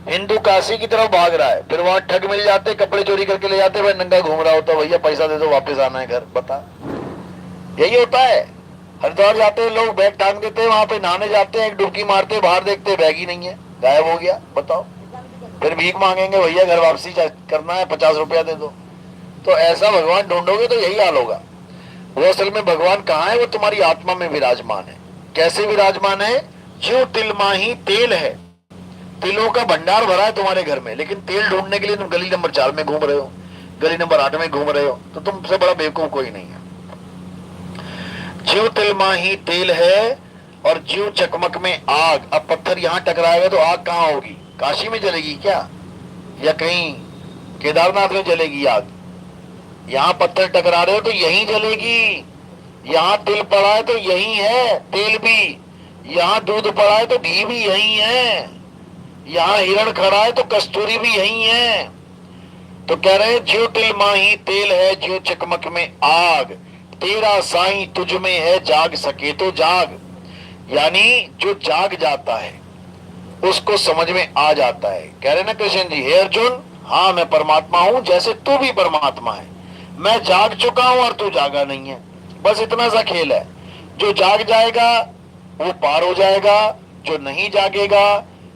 A: हिंदू काशी की तरफ भाग रहा है, फिर वहां ठग मिल जाते, कपड़े चोरी करके ले जाते, भाई नंगा घूम रहा होता, भैया पैसा दे दो वापस आना है घर, बता। यही होता है। हरिद्वार जाते हैं लोग, बैग टांग देते हैं, वहां पे नहाने जाते हैं, एक डुबकी मारते, बाहर देखते बैग ही नहीं है, गायब हो गया, बताओ। फिर भीख मांगेंगे, भैया घर वापसी करना है, 50 रुपया दे दो। तो ऐसा भगवान ढूंढोगे तो यही हाल होगा। वो असल में भगवान कहाँ है, वो तुम्हारी आत्मा में विराजमान है। कैसे विराजमान है, जो तिल माही तेल है, तिलों का भंडार भरा है तुम्हारे घर में, लेकिन तेल ढूंढने के लिए तुम गली नंबर 4 में घूम रहे हो, गली नंबर 8 में घूम रहे हो, तो तुमसे बड़ा बेवकूफ कोई नहीं है। जीव तिल माही तेल है और जीव चकमक में आग। अब पत्थर यहां टकराएगा तो आग कहां होगी, काशी में जलेगी क्या, या कहीं केदारनाथ में जलेगी आग। यहां पत्थर टकरा रहे हो तो यहीं जलेगी, यहां तिल पड़ा है तो यही है तेल भी, यहां दूध पड़ा है तो घी भी यही है, यहां हिरण खड़ा है तो कस्तूरी भी यही है। तो कह रहे हैं ज्यो तिल माही तेल है, ज्यो चकमक में आग, तेरा साईं तुझ में है, जाग सके तो जाग। यानी जो जाग जाता है उसको समझ में आ जाता है। कह रहे ना कृष्ण जी, हे अर्जुन, हाँ मैं परमात्मा हूं, जैसे तू भी परमात्मा है, मैं जाग चुका हूं और तू जागा नहीं है, बस इतना सा खेल है। जो जाग जाएगा वो पार हो जाएगा, जो नहीं जागेगा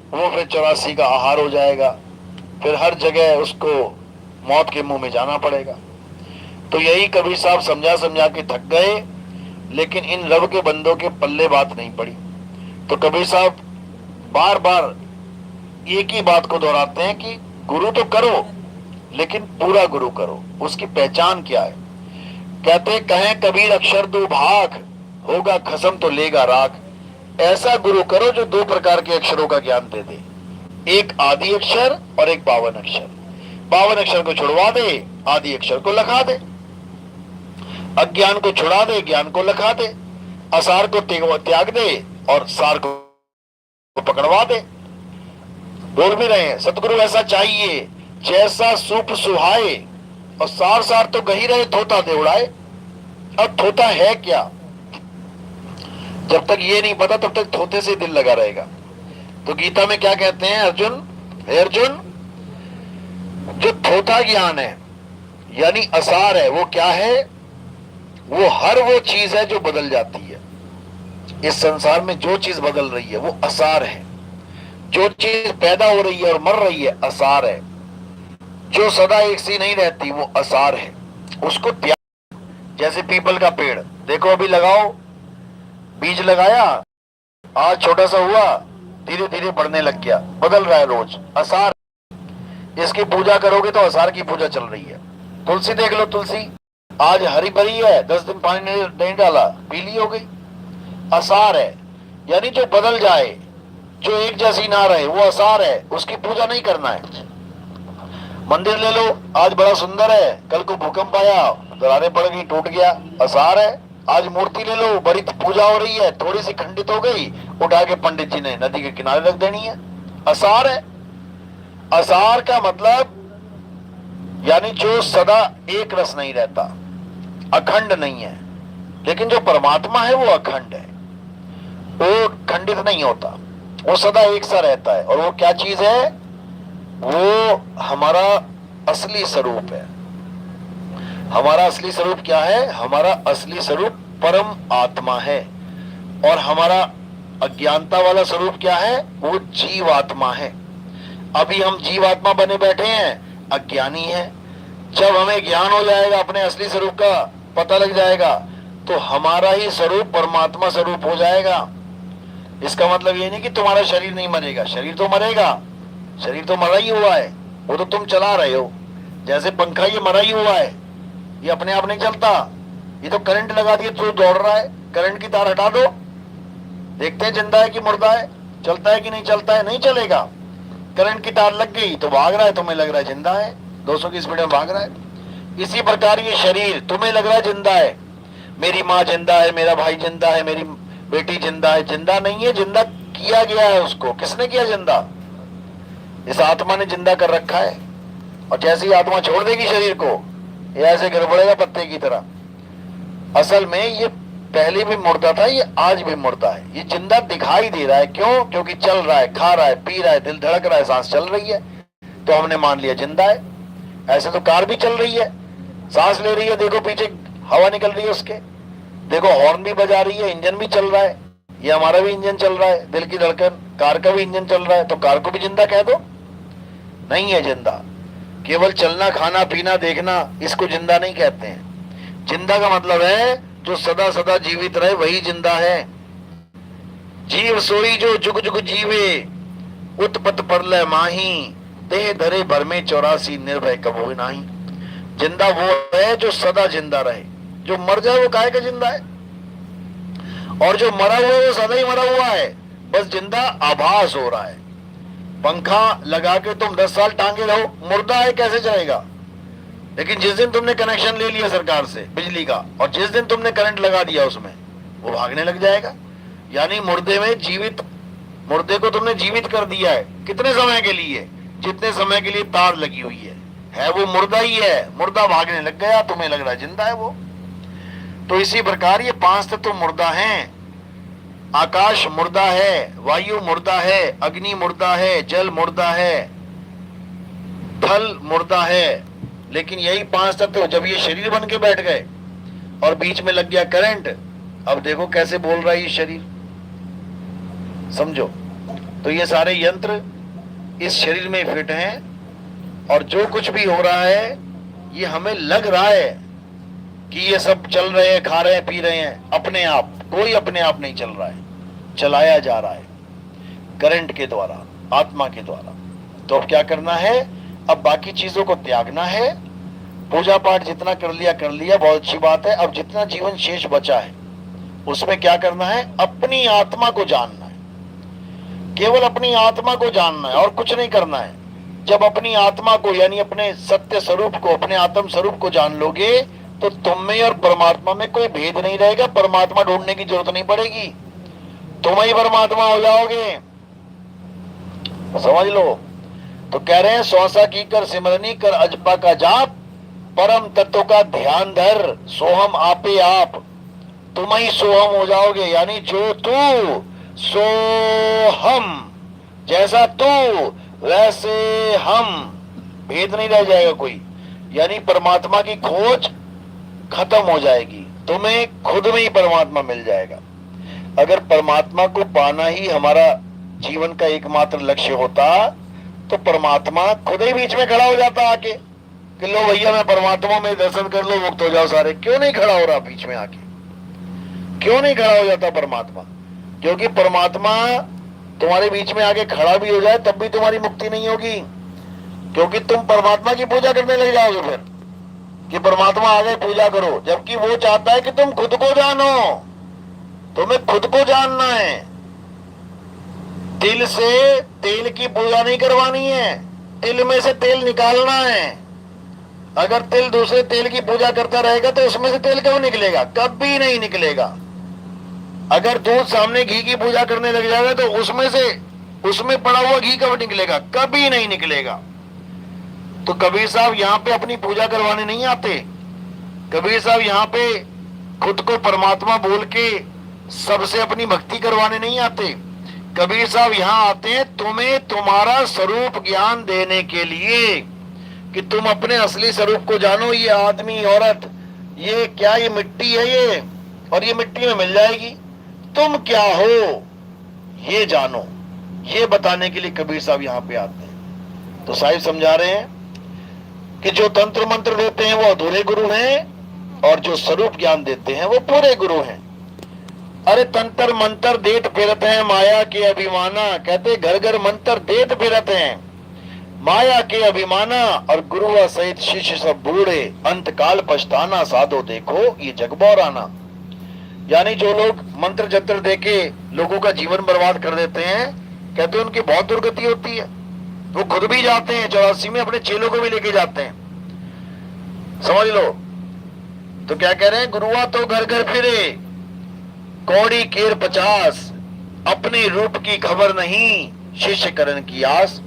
A: वो फिर 84 का आहार हो जाएगा, फिर हर जगह उसको मौत के मुंह में जाना पड़ेगा। तो यही कबीर साहब समझा समझा के थक गए, लेकिन इन रब के बंदों के पल्ले बात नहीं पड़ी। तो कबीर साहब बार बार एक ही बात को दोहराते हैं कि गुरु तो करो, लेकिन पूरा गुरु करो। उसकी पहचान क्या है, कहते कहें कबीर अक्षर दो भाग, होगा खसम तो लेगा राग। ऐसा गुरु करो जो 2 प्रकार के अक्षरों का ज्ञान दे दे, एक आदि अक्षर और एक 52 अक्षर। 52 अक्षर को छुड़वा दे, आदि अक्षर को लखा दे, अज्ञान को छुड़ा दे, ज्ञान को लखा दे, असार को त्याग दे और सार को पकड़वा दे। बोल भी रहे हैं सतगुरु ऐसा चाहिए जैसा सूप सुहाए, और सार सार तो गही रहे, थोता दे उड़ाए। अब थोता है क्या, जब तक ये नहीं पता तब तक थोते से दिल लगा रहेगा। तो गीता में क्या कहते हैं, अर्जुन, हे अर्जुन, जो थोथा ज्ञान है यानी असार है, वो क्या है, वो हर वो चीज है जो बदल जाती है। इस संसार में जो चीज बदल रही है वो असार है, जो चीज पैदा हो रही है और मर रही है असार है, जो सदा एक सी नहीं रहती वो असार है, उसको त्याग। जैसे पीपल का पेड़ देखो, अभी लगाओ, बीज लगाया, आज छोटा सा हुआ, धीरे धीरे बढ़ने लग गया, बदल रहा है रोज, असार। इसकी पूजा करोगे तो असार की पूजा चल रही है। तुलसी देख लो, तुलसी आज हरी भरी है, 10 दिन पानी नहीं डाला, पीली हो गई, असार है। यानी जो बदल जाए, जो एक जैसी ना रहे, वो असार है, उसकी पूजा नहीं करना है। मंदिर ले लो, आज बड़ा सुंदर है, कल को भूकंप आया, दरारें पड़ गई, टूट गया, असार है। आज मूर्ति ले लो, बड़ी पूजा हो रही है, थोड़ी सी खंडित हो गई, उठा के पंडित जी ने नदी के किनारे रख देनी है, असार है। असार का मतलब यानी जो सदा एक रस नहीं रहता, अखंड नहीं है। लेकिन जो परमात्मा है वो अखंड है, वो खंडित नहीं होता, वो सदा एक सा रहता है। और वो क्या चीज है, वो हमारा असली स्वरूप है। हमारा असली स्वरूप क्या है? हमारा असली स्वरूप परम आत्मा है। और हमारा अज्ञानता वाला स्वरूप क्या है? वो जीवात्मा है। अभी हम जीवात्मा बने बैठे हैं, अज्ञानी है। जब हमें ज्ञान हो जाएगा, अपने असली स्वरूप का पता लग जाएगा, तो हमारा ही स्वरूप परमात्मा स्वरूप हो जाएगा। इसका मतलब ये नहीं कि तुम्हारा शरीर नहीं मरेगा, शरीर तो मरेगा, शरीर तो मरा ही हुआ है, वो तो तुम चला रहे हो। जैसे पंखा ये मरा ही हुआ है, ये अपने आप नहीं चलता, ये तो करंट लगा दिए तो दौड़ रहा है। करंट की तार हटा दो, देखते हैं जिंदा है कि मुर्दा है, चलता है कि नहीं चलता है, नहीं चलेगा। करंट की तार लग गई तो भाग रहा है, तुम्हें लग रहा है जिंदा है, 200 की स्पीड में भाग रहा है। इसी प्रकार ये शरीर तुम्हें लग रहा है जिंदा है, मेरी माँ जिंदा है, मेरा भाई जिंदा है, मेरी बेटी जिंदा है, जिंदा नहीं है, जिंदा किया गया है उसको। किसने किया जिंदा? इस आत्मा ने जिंदा कर रखा है। और जैसे ही आत्मा छोड़ देगी शरीर को, ये ऐसे गिर पड़ेगा पत्ते की तरह। असल में ये पहले भी मुर्दा था, ये आज भी मुर्दा है। ये जिंदा दिखाई दे रहा है, क्यों? क्योंकि चल रहा है, खा रहा है, पी रहा है, दिल धड़क रहा है, सांस चल रही है, तो हमने मान लिया जिंदा है। ऐसे तो कार भी चल रही है, सांस ले रही है, देखो पीछे हवा निकल रही है उसके, देखो हॉर्न भी बजा रही है, इंजन भी चल रहा है। ये हमारा भी इंजन चल रहा है, दिल की धड़कन, कार का भी इंजन चल रहा है, तो कार को भी जिंदा कह दो? नहीं है जिंदा। केवल चलना, खाना, पीना, देखना, इसको जिंदा नहीं कहते हैं। जिंदा का मतलब है जो सदा सदा जीवित रहे, वही जिंदा है। जीव सोई जो जुग जुग जीवे, उत्पत परलय माही, देह धरे भर में 84 निर्भय कबो नाही। जिंदा वो है जो सदा जिंदा रहे। जो मर जाए वो काहे का जिंदा है? और जो मरा हुआ है वो सदा ही मरा हुआ है, बस जिंदा आभास हो रहा है। पंखा लगा के तुम 10 साल टांगे रहो, मुर्दा है, कैसे चलेगा? लेकिन जिस दिन तुमने कनेक्शन ले लिया सरकार से बिजली का, और जिस दिन तुमने करंट लगा दिया उसमें, वो भागने लग जाएगा। यानी मुर्दे में जीवित, मुर्दे को तुमने जीवित कर दिया है। कितने समय के लिए? जितने समय के लिए तार लगी हुई है वो मुर्दा ही है। मुर्दा भागने लग गया, तुम्हें लग रहा है जिंदा है वो। तो इसी प्रकार ये 5 तत्व मुर्दा हैं। आकाश मुर्दा है, वायु मुर्दा है, अग्नि मुर्दा है, जल मुर्दा है, थल मुर्दा है। लेकिन यही 5 तत्व जब ये शरीर बन के बैठ गए और बीच में लग गया करंट, अब देखो कैसे बोल रहा है ये शरीर, समझो। तो ये सारे यंत्र इस शरीर में फिट हैं, और जो कुछ भी हो रहा है ये हमें लग रहा है कि ये सब चल रहे हैं, खा रहे हैं, पी रहे हैं अपने आप। कोई अपने आप नहीं चल रहा है, चलाया जा रहा है करंट के द्वारा, आत्मा के द्वारा। तो अब क्या करना है? अब बाकी चीजों को त्यागना है। पूजा पाठ जितना कर लिया, बहुत अच्छी बात है। अब जितना जीवन शेष बचा है उसमें क्या करना है? अपनी आत्मा को जानना है, केवल अपनी आत्मा को जानना है और कुछ नहीं करना है। जब अपनी आत्मा को, यानी अपने सत्य स्वरूप को, अपने आत्म स्वरूप को जान लोगे, तो तुम में और परमात्मा में कोई भेद नहीं रहेगा। परमात्मा ढूंढने की जरूरत नहीं पड़ेगी, तुम ही परमात्मा हो जाओगे। समझ लो। तो कह रहे हैं, स्वासा की कर सिमरनी कर अजपा का जाप, परम तत्व का ध्यान धर, सोहम आपे आप। तुम ही सोहम हो जाओगे, यानी जो तू सो हम, जैसा तू वैसे हम, भेद नहीं रह जाएगा कोई। यानी परमात्मा की खोज खत्म हो जाएगी, तुम्हें खुद में ही परमात्मा मिल जाएगा। अगर परमात्मा को पाना ही हमारा जीवन का एकमात्र लक्ष्य होता, तो परमात्मा खुद ही बीच में खड़ा हो जाता आके कि लो भैया मैं परमात्मा में दर्शन कर लो, मुक्त हो जाओ सारे। क्यों नहीं खड़ा हो रहा बीच में आके? क्यों नहीं खड़ा हो जाता परमात्मा? क्योंकि परमात्मा तुम्हारे बीच में आके खड़ा भी हो जाए तब भी तुम्हारी मुक्ति नहीं होगी, क्योंकि तुम परमात्मा की पूजा करने लग जाओगे फिर कि परमात्मा आ गए पूजा करो, जबकि वो चाहता है कि तुम खुद को जानो। तुम्हें खुद को जानना है। तिल से तेल की पूजा नहीं करवानी है, तिल में से तेल निकालना है। अगर तिल दूसरे तेल की पूजा करता रहेगा तो उसमें से तेल क्यों निकलेगा? कभी नहीं निकलेगा। अगर दूध सामने घी की पूजा करने लग जाएगा तो उसमें पड़ा हुआ घी कब निकलेगा? कभी नहीं निकलेगा। तो कबीर साहब यहाँ पे अपनी पूजा करवाने नहीं आते। कबीर साहब यहाँ पे खुद को परमात्मा बोल के सबसे अपनी भक्ति करवाने नहीं आते। कबीर साहब यहाँ आते हैं तुम्हें तुम्हारा स्वरूप ज्ञान देने के लिए कि तुम अपने असली स्वरूप को जानो। ये आदमी औरत ये क्या, ये मिट्टी है ये, और ये मिट्टी में मिल जाएगी। तुम क्या हो ये जानो। ये बताने के लिए कबीर साहब यहां पे आते हैं। तो साहिब समझा रहे हैं कि जो तंत्र मंत्र देते हैं वो अधूरे गुरु हैं, और जो स्वरूप ज्ञान देते हैं वो पूरे गुरु हैं। अरे तंत्र मंत्र देत फिरत हैं माया के अभिमाना, कहते घर घर मंत्र देत फिरत हैं माया के अभिमाना, और गुरु व सहित शिष्य सब बूढ़े, अंत काल पछताना, साधो देखो ये जग बौराना। यानी जो लोग मंत्र जंत्र देके लोगों का जीवन बर्बाद कर देते हैं, कहते हैं उनकी बहुत दुर्गति होती है। वो खुद भी जाते हैं 84 में, अपने चेलों को भी लेके जाते हैं। समझ लो। तो क्या कह रहे हैं, गुरुआ तो घर घर फिरे कौड़ी केर 50, अपने रूप की खबर नहीं शिष्य करण की आस।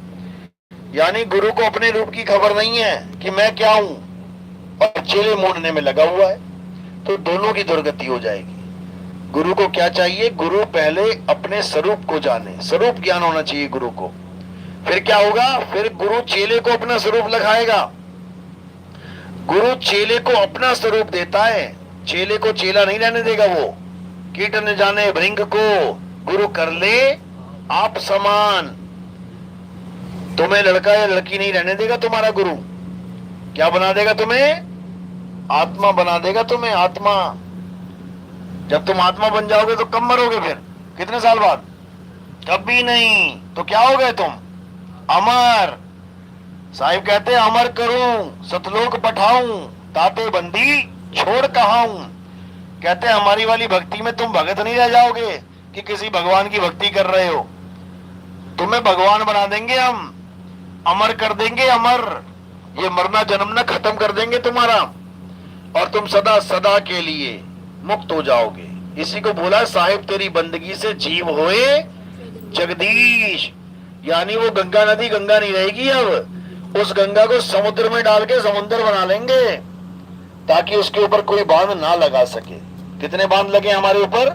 A: यानी गुरु को अपने रूप की खबर नहीं है कि मैं क्या हूं, और चेले मूंढने में लगा हुआ है, तो दोनों की दुर्गति हो जाएगी। गुरु को क्या चाहिए, गुरु पहले अपने स्वरूप को जाने, स्वरूप ज्ञान होना चाहिए गुरु को। फिर क्या होगा, फिर गुरु चेले को अपना स्वरूप लगाएगा। गुरु चेले को अपना स्वरूप देता है, चेले को चेला नहीं रहने देगा। वो कीट न जाने भृंग को गुरु कर ले आप समान। तुम्हें लड़का या लड़की नहीं रहने देगा तुम्हारा गुरु। क्या बना देगा तुम्हें, आत्मा बना देगा तुम्हें, आत्मा। जब तुम आत्मा बन जाओगे तो कब मरोगे, फिर कितने साल बाद, कभी नहीं। तो क्या हो गए तुम, अमर। साहिब कहते हैं अमर करूं सतलोक पठाऊं, ताते बंदी छोड़ कहाऊं। कहते हैं हमारी वाली भक्ति में तुम भगत नहीं रह जाओगे कि किसी भगवान की भक्ति कर रहे हो। तुम्हें भगवान बना देंगे हम, अमर कर देंगे, अमर। ये मरना जन्मना खत्म कर देंगे तुम्हारा, और तुम सदा सदा के लिए मुक्त हो जाओगे। इसी को बोला साहिब तेरी बंदगी से जीव होए जगदीश। यानी वो गंगा नदी गंगा नहीं रहेगी, अब उस गंगा को समुद्र में डाल के समुद्र बना लेंगे, ताकि उसके ऊपर कोई बांध ना लगा सके। कितने बांध लगे हमारे ऊपर,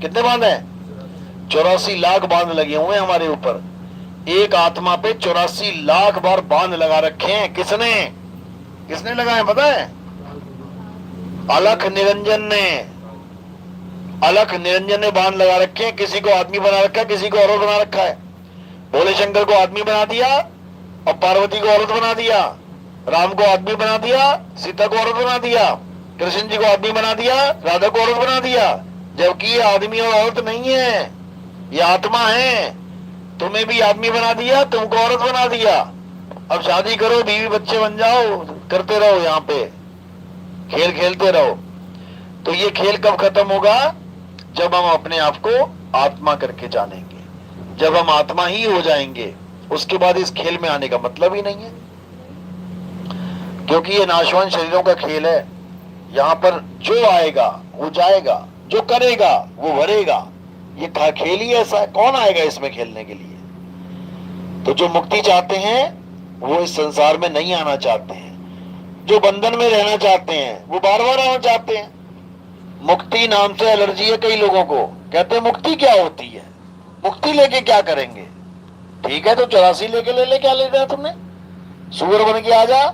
A: कितने बांध हैं, 84 लाख बांध लगे हुए हैं हमारे ऊपर। एक आत्मा पे 84 लाख बार बांध लगा रखे हैं। किसने, किसने लगाए पता है, अलख निरंजन ने, अलख निरंजन ने बांध लगा रखे हैं। किसी को आदमी बना रखा है, किसी को औरत बना रखा है। भोले शंकर को आदमी बना दिया और पार्वती को औरत बना दिया, राम को आदमी बना दिया, सीता को औरत बना दिया, कृष्ण जी को आदमी बना दिया, राधा को औरत बना दिया। जबकि ये आदमी और औरत नहीं है, ये आत्मा है। तुम्हें भी आदमी बना दिया, तुमको औरत बना दिया। अब शादी करो, बीवी बच्चे बन जाओ, करते रहो, यहाँ पे खेल खेलते रहो। तो ये खेल कब खत्म होगा, जब हम अपने आप को आत्मा करके जानेंगे, जब हम आत्मा ही हो जाएंगे। उसके बाद इस खेल में आने का मतलब ही नहीं है, क्योंकि ये नाशवान शरीरों का खेल है। यहाँ पर जो आएगा वो जाएगा, जो करेगा वो भरेगा। ये खेल ही ऐसा है, कौन आएगा इसमें खेलने के लिए। तो जो मुक्ति चाहते हैं वो इस संसार में नहीं आना चाहते हैं, जो बंधन में रहना चाहते हैं वो बार बार आना चाहते हैं। मुक्ति नाम से एलर्जी है कई लोगों को, कहते हैं मुक्ति क्या होती है, मुक्ति लेके क्या करेंगे। ठीक है, तो 84 लेके ले क्या लेना है तुमने, सुअर बन के आ जा।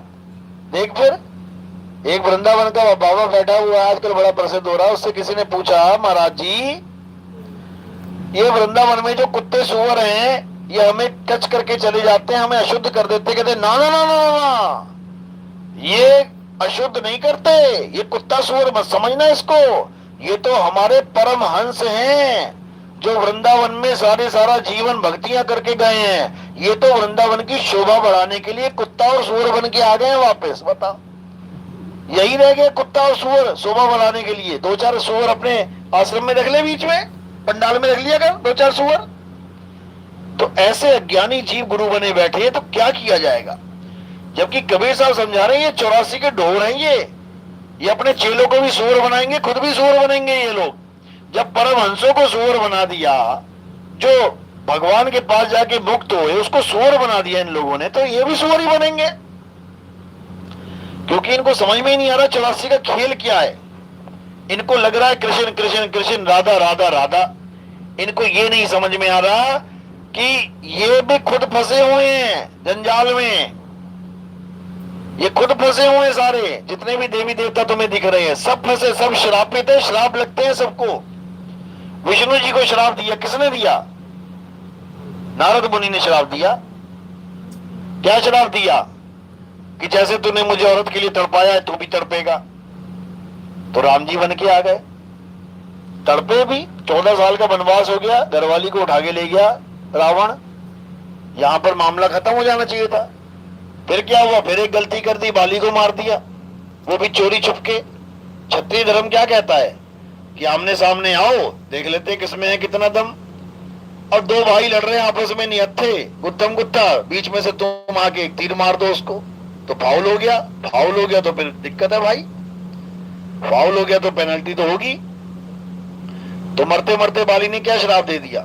A: देख फिर एक वृंदावन का बाबा बैठा हुआ है, आजकल बड़ा प्रसिद्ध हो रहा है। उससे किसी ने पूछा, महाराज जी ये वृंदावन में जो कुत्ते सुअर हैं ये हमें टच करके चले जाते हैं, हमें अशुद्ध कर देते। कहते ना ना ना ना ना, ये अशुद्ध नहीं करते, ये कुत्ता सुअर मत समझना इसको। ये तो हमारे परम हंस हैं जो वृंदावन में सारा जीवन भक्तियां करके गए हैं। ये तो वृंदावन की शोभा बढ़ाने के लिए कुत्ता और सुअर बन के आ गए हैं वापस। बताओ, यही रह गए कुत्ता और सुअर शोभा बढ़ाने के लिए। 2-4 सुअर अपने आश्रम में रख ले, बीच में पंडाल में रख लिया कर 2-4 सुअर। तो ऐसे अज्ञानी जीव गुरु बने बैठे हैं, तो क्या किया जाएगा। जबकि कबीर साहब समझा रहे हैं ये 84 के ढोर हैं, ये अपने चेलों को भी सुअर बनाएंगे, खुद भी सुअर बनेंगे ये लोग। जब परमहंसों को सुअर बना दिया, जो भगवान के पास जाके मुक्त हुए उसको सुअर बना दिया इन लोगों ने, तो ये भी सुअर ही बनेंगे। क्योंकि इनको समझ में ही नहीं आ रहा 84 का खेल क्या है। इनको लग रहा है कृष्ण कृष्ण कृष्ण, राधा राधा राधा। इनको ये नहीं समझ में आ रहा कि ये भी खुद फंसे हुए हैं जंजाल में। ये खुद फंसे हुए हैं सारे, जितने भी देवी देवता तुम्हें दिख रहे हैं सब फंसे, सब श्रापित है, श्राप लगते हैं सबको। विष्णु जी को श्राप दिया, किसने दिया? नारद मुनि ने श्राप दिया। क्या श्राप दिया? कि जैसे तूने मुझे औरत के लिए तड़पाया है तू भी तड़पेगा। तो राम जी बन के आ गए, तड़पे भी। 14 साल का वनवास हो गया, घरवाली को उठा के ले गया रावण। यहां पर मामला खत्म हो जाना चाहिए था। फिर क्या हुआ? फिर एक गलती कर दी, बाली को मार दिया, वो भी चोरी छुपके। क्षत्रिय धर्म क्या कहता है कि आमने सामने आओ, देख लेते किसमें है कितना दम। और दो भाई लड़ रहे हैं आपस में, निहत्थे गुत्थम गुत्था, बीच में से तुम आके एक तीर मार दो उसको, तो फाउल हो गया। फाउल हो गया तो फिर दिक्कत है भाई, फाउल हो गया तो पेनल्टी तो होगी। तो मरते मरते बाली ने क्या श्राप दे दिया?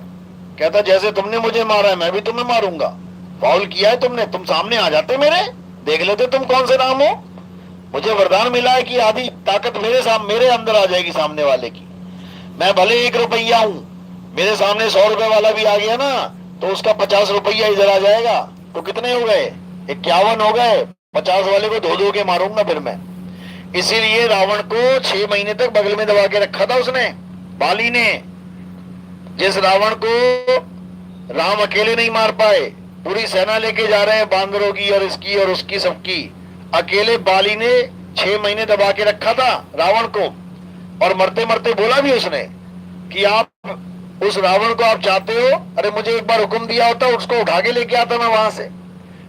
A: कहता जैसे तुमने मुझे मारा है मैं भी तुम्हें मारूंगा। फाउल किया है तुमने, तुम सामने आ जाते मेरे, देख लेते तुम कौन से राम हो। मुझे वरदान मिला है कि आधी ताकत मेरे अंदर आ जाएगी सामने वाले की। मैं भले 1 रुपया हूं, मेरे सामने 100 रुपए वाला भी आ गया ना तो उसका 50 रुपया इधर आ जाएगा। तो कितने हो गए? 51 हो गए। 50 वाले को धो धो के मारूंगा फिर मैं। इसीलिए रावण को 6 महीने तक बगल में दबा के रखा था उसने, बाली ने। जिस रावण को राम अकेले नहीं मार पाए, पूरी सेना लेके जा रहे हैं बांदरों की और इसकी और उसकी सबकी, अकेले बाली ने 6 महीने दबा के रखा था रावण को। और मरते मरते बोला भी उसने कि आप उस रावण को आप चाहते हो, अरे मुझे एक बार हुक्म दिया होता उसको उठा के लेके आता मैं वहां से,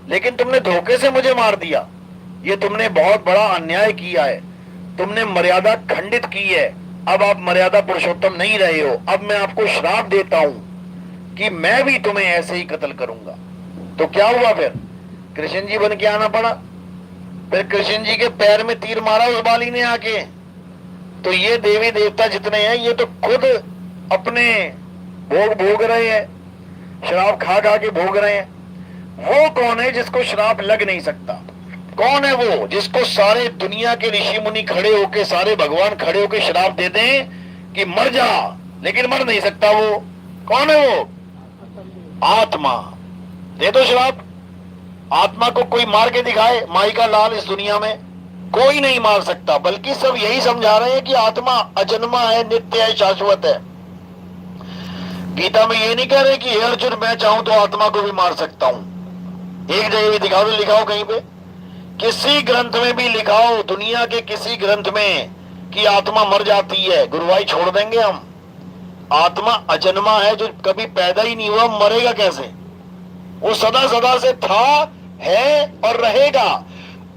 A: लेकिन तुमने धोखे से मुझे मार दिया। ये तुमने बहुत बड़ा अन्याय किया है, तुमने मर्यादा खंडित की है। अब आप मर्यादा पुरुषोत्तम नहीं रहे हो। अब मैं आपको श्राप देता हूं कि मैं भी तुम्हें ऐसे ही कत्ल करूंगा। तो क्या हुआ फिर? कृष्ण जी बन के आना पड़ा। फिर कृष्ण जी के पैर में तीर मारा उस बाली ने आके। तो ये देवी देवता जितने हैं ये तो खुद अपने भोग भोग रहे हैं, श्राप खा खा के भोग रहे हैं। वो कौन है जिसको श्राप लग नहीं सकता? कौन है वो जिसको सारे दुनिया के ऋषि मुनि खड़े होके, सारे भगवान खड़े होके श्राप दे दें कि मर जा, लेकिन मर नहीं सकता? वो कौन है? वो आत्मा। दे दो श्राप। आत्मा को कोई मार के दिखाए, माई का लाल, इस दुनिया में कोई नहीं मार सकता। बल्कि सब यही समझा रहे हैं कि आत्मा अजन्मा है, नित्य है, शाश्वत है। गीता में ये नहीं कह रहे कि हे अर्जुन मैं चाहूं तो आत्मा को भी मार सकता हूं। एक जगह भी दिखाओ तो लिखाओ, कहीं पे किसी ग्रंथ में भी लिखाओ, दुनिया के किसी ग्रंथ में कि आत्मा मर जाती है। गुरुवाई छोड़ देंगे हम। आत्मा अजन्मा है, जो कभी पैदा ही नहीं हुआ, मरेगा कैसे? वो सदा सदा से था, है और रहेगा।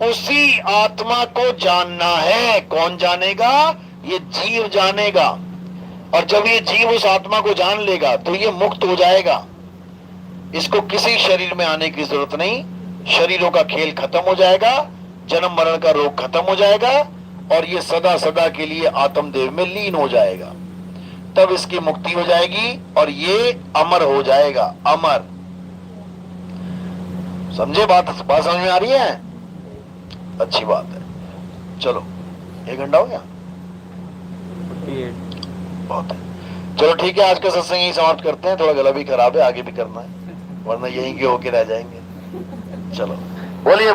A: उसी आत्मा को जानना है। कौन जानेगा? ये जीव जानेगा। और जब ये जीव उस आत्मा को जान लेगा तो ये मुक्त हो जाएगा। इसको किसी शरीर में आने की जरूरत नहीं। शरीरों का खेल खत्म हो जाएगा, जन्म मरण का रोग खत्म हो जाएगा और ये सदा सदा के लिए आत्मदेव में लीन हो जाएगा। तब इसकी मुक्ति हो जाएगी और ये अमर हो जाएगा। अमर। समझे बात समझ में आ रही है? अच्छी बात है। चलो 1 घंटा हो गया, बहुत है। चलो ठीक है, आज का सत्संग यही समाप्त करते हैं। थोड़ा गला भी खराब है, आगे भी करना है, वरना यहीं के होके रह जाएंगे। चलो बोलिए।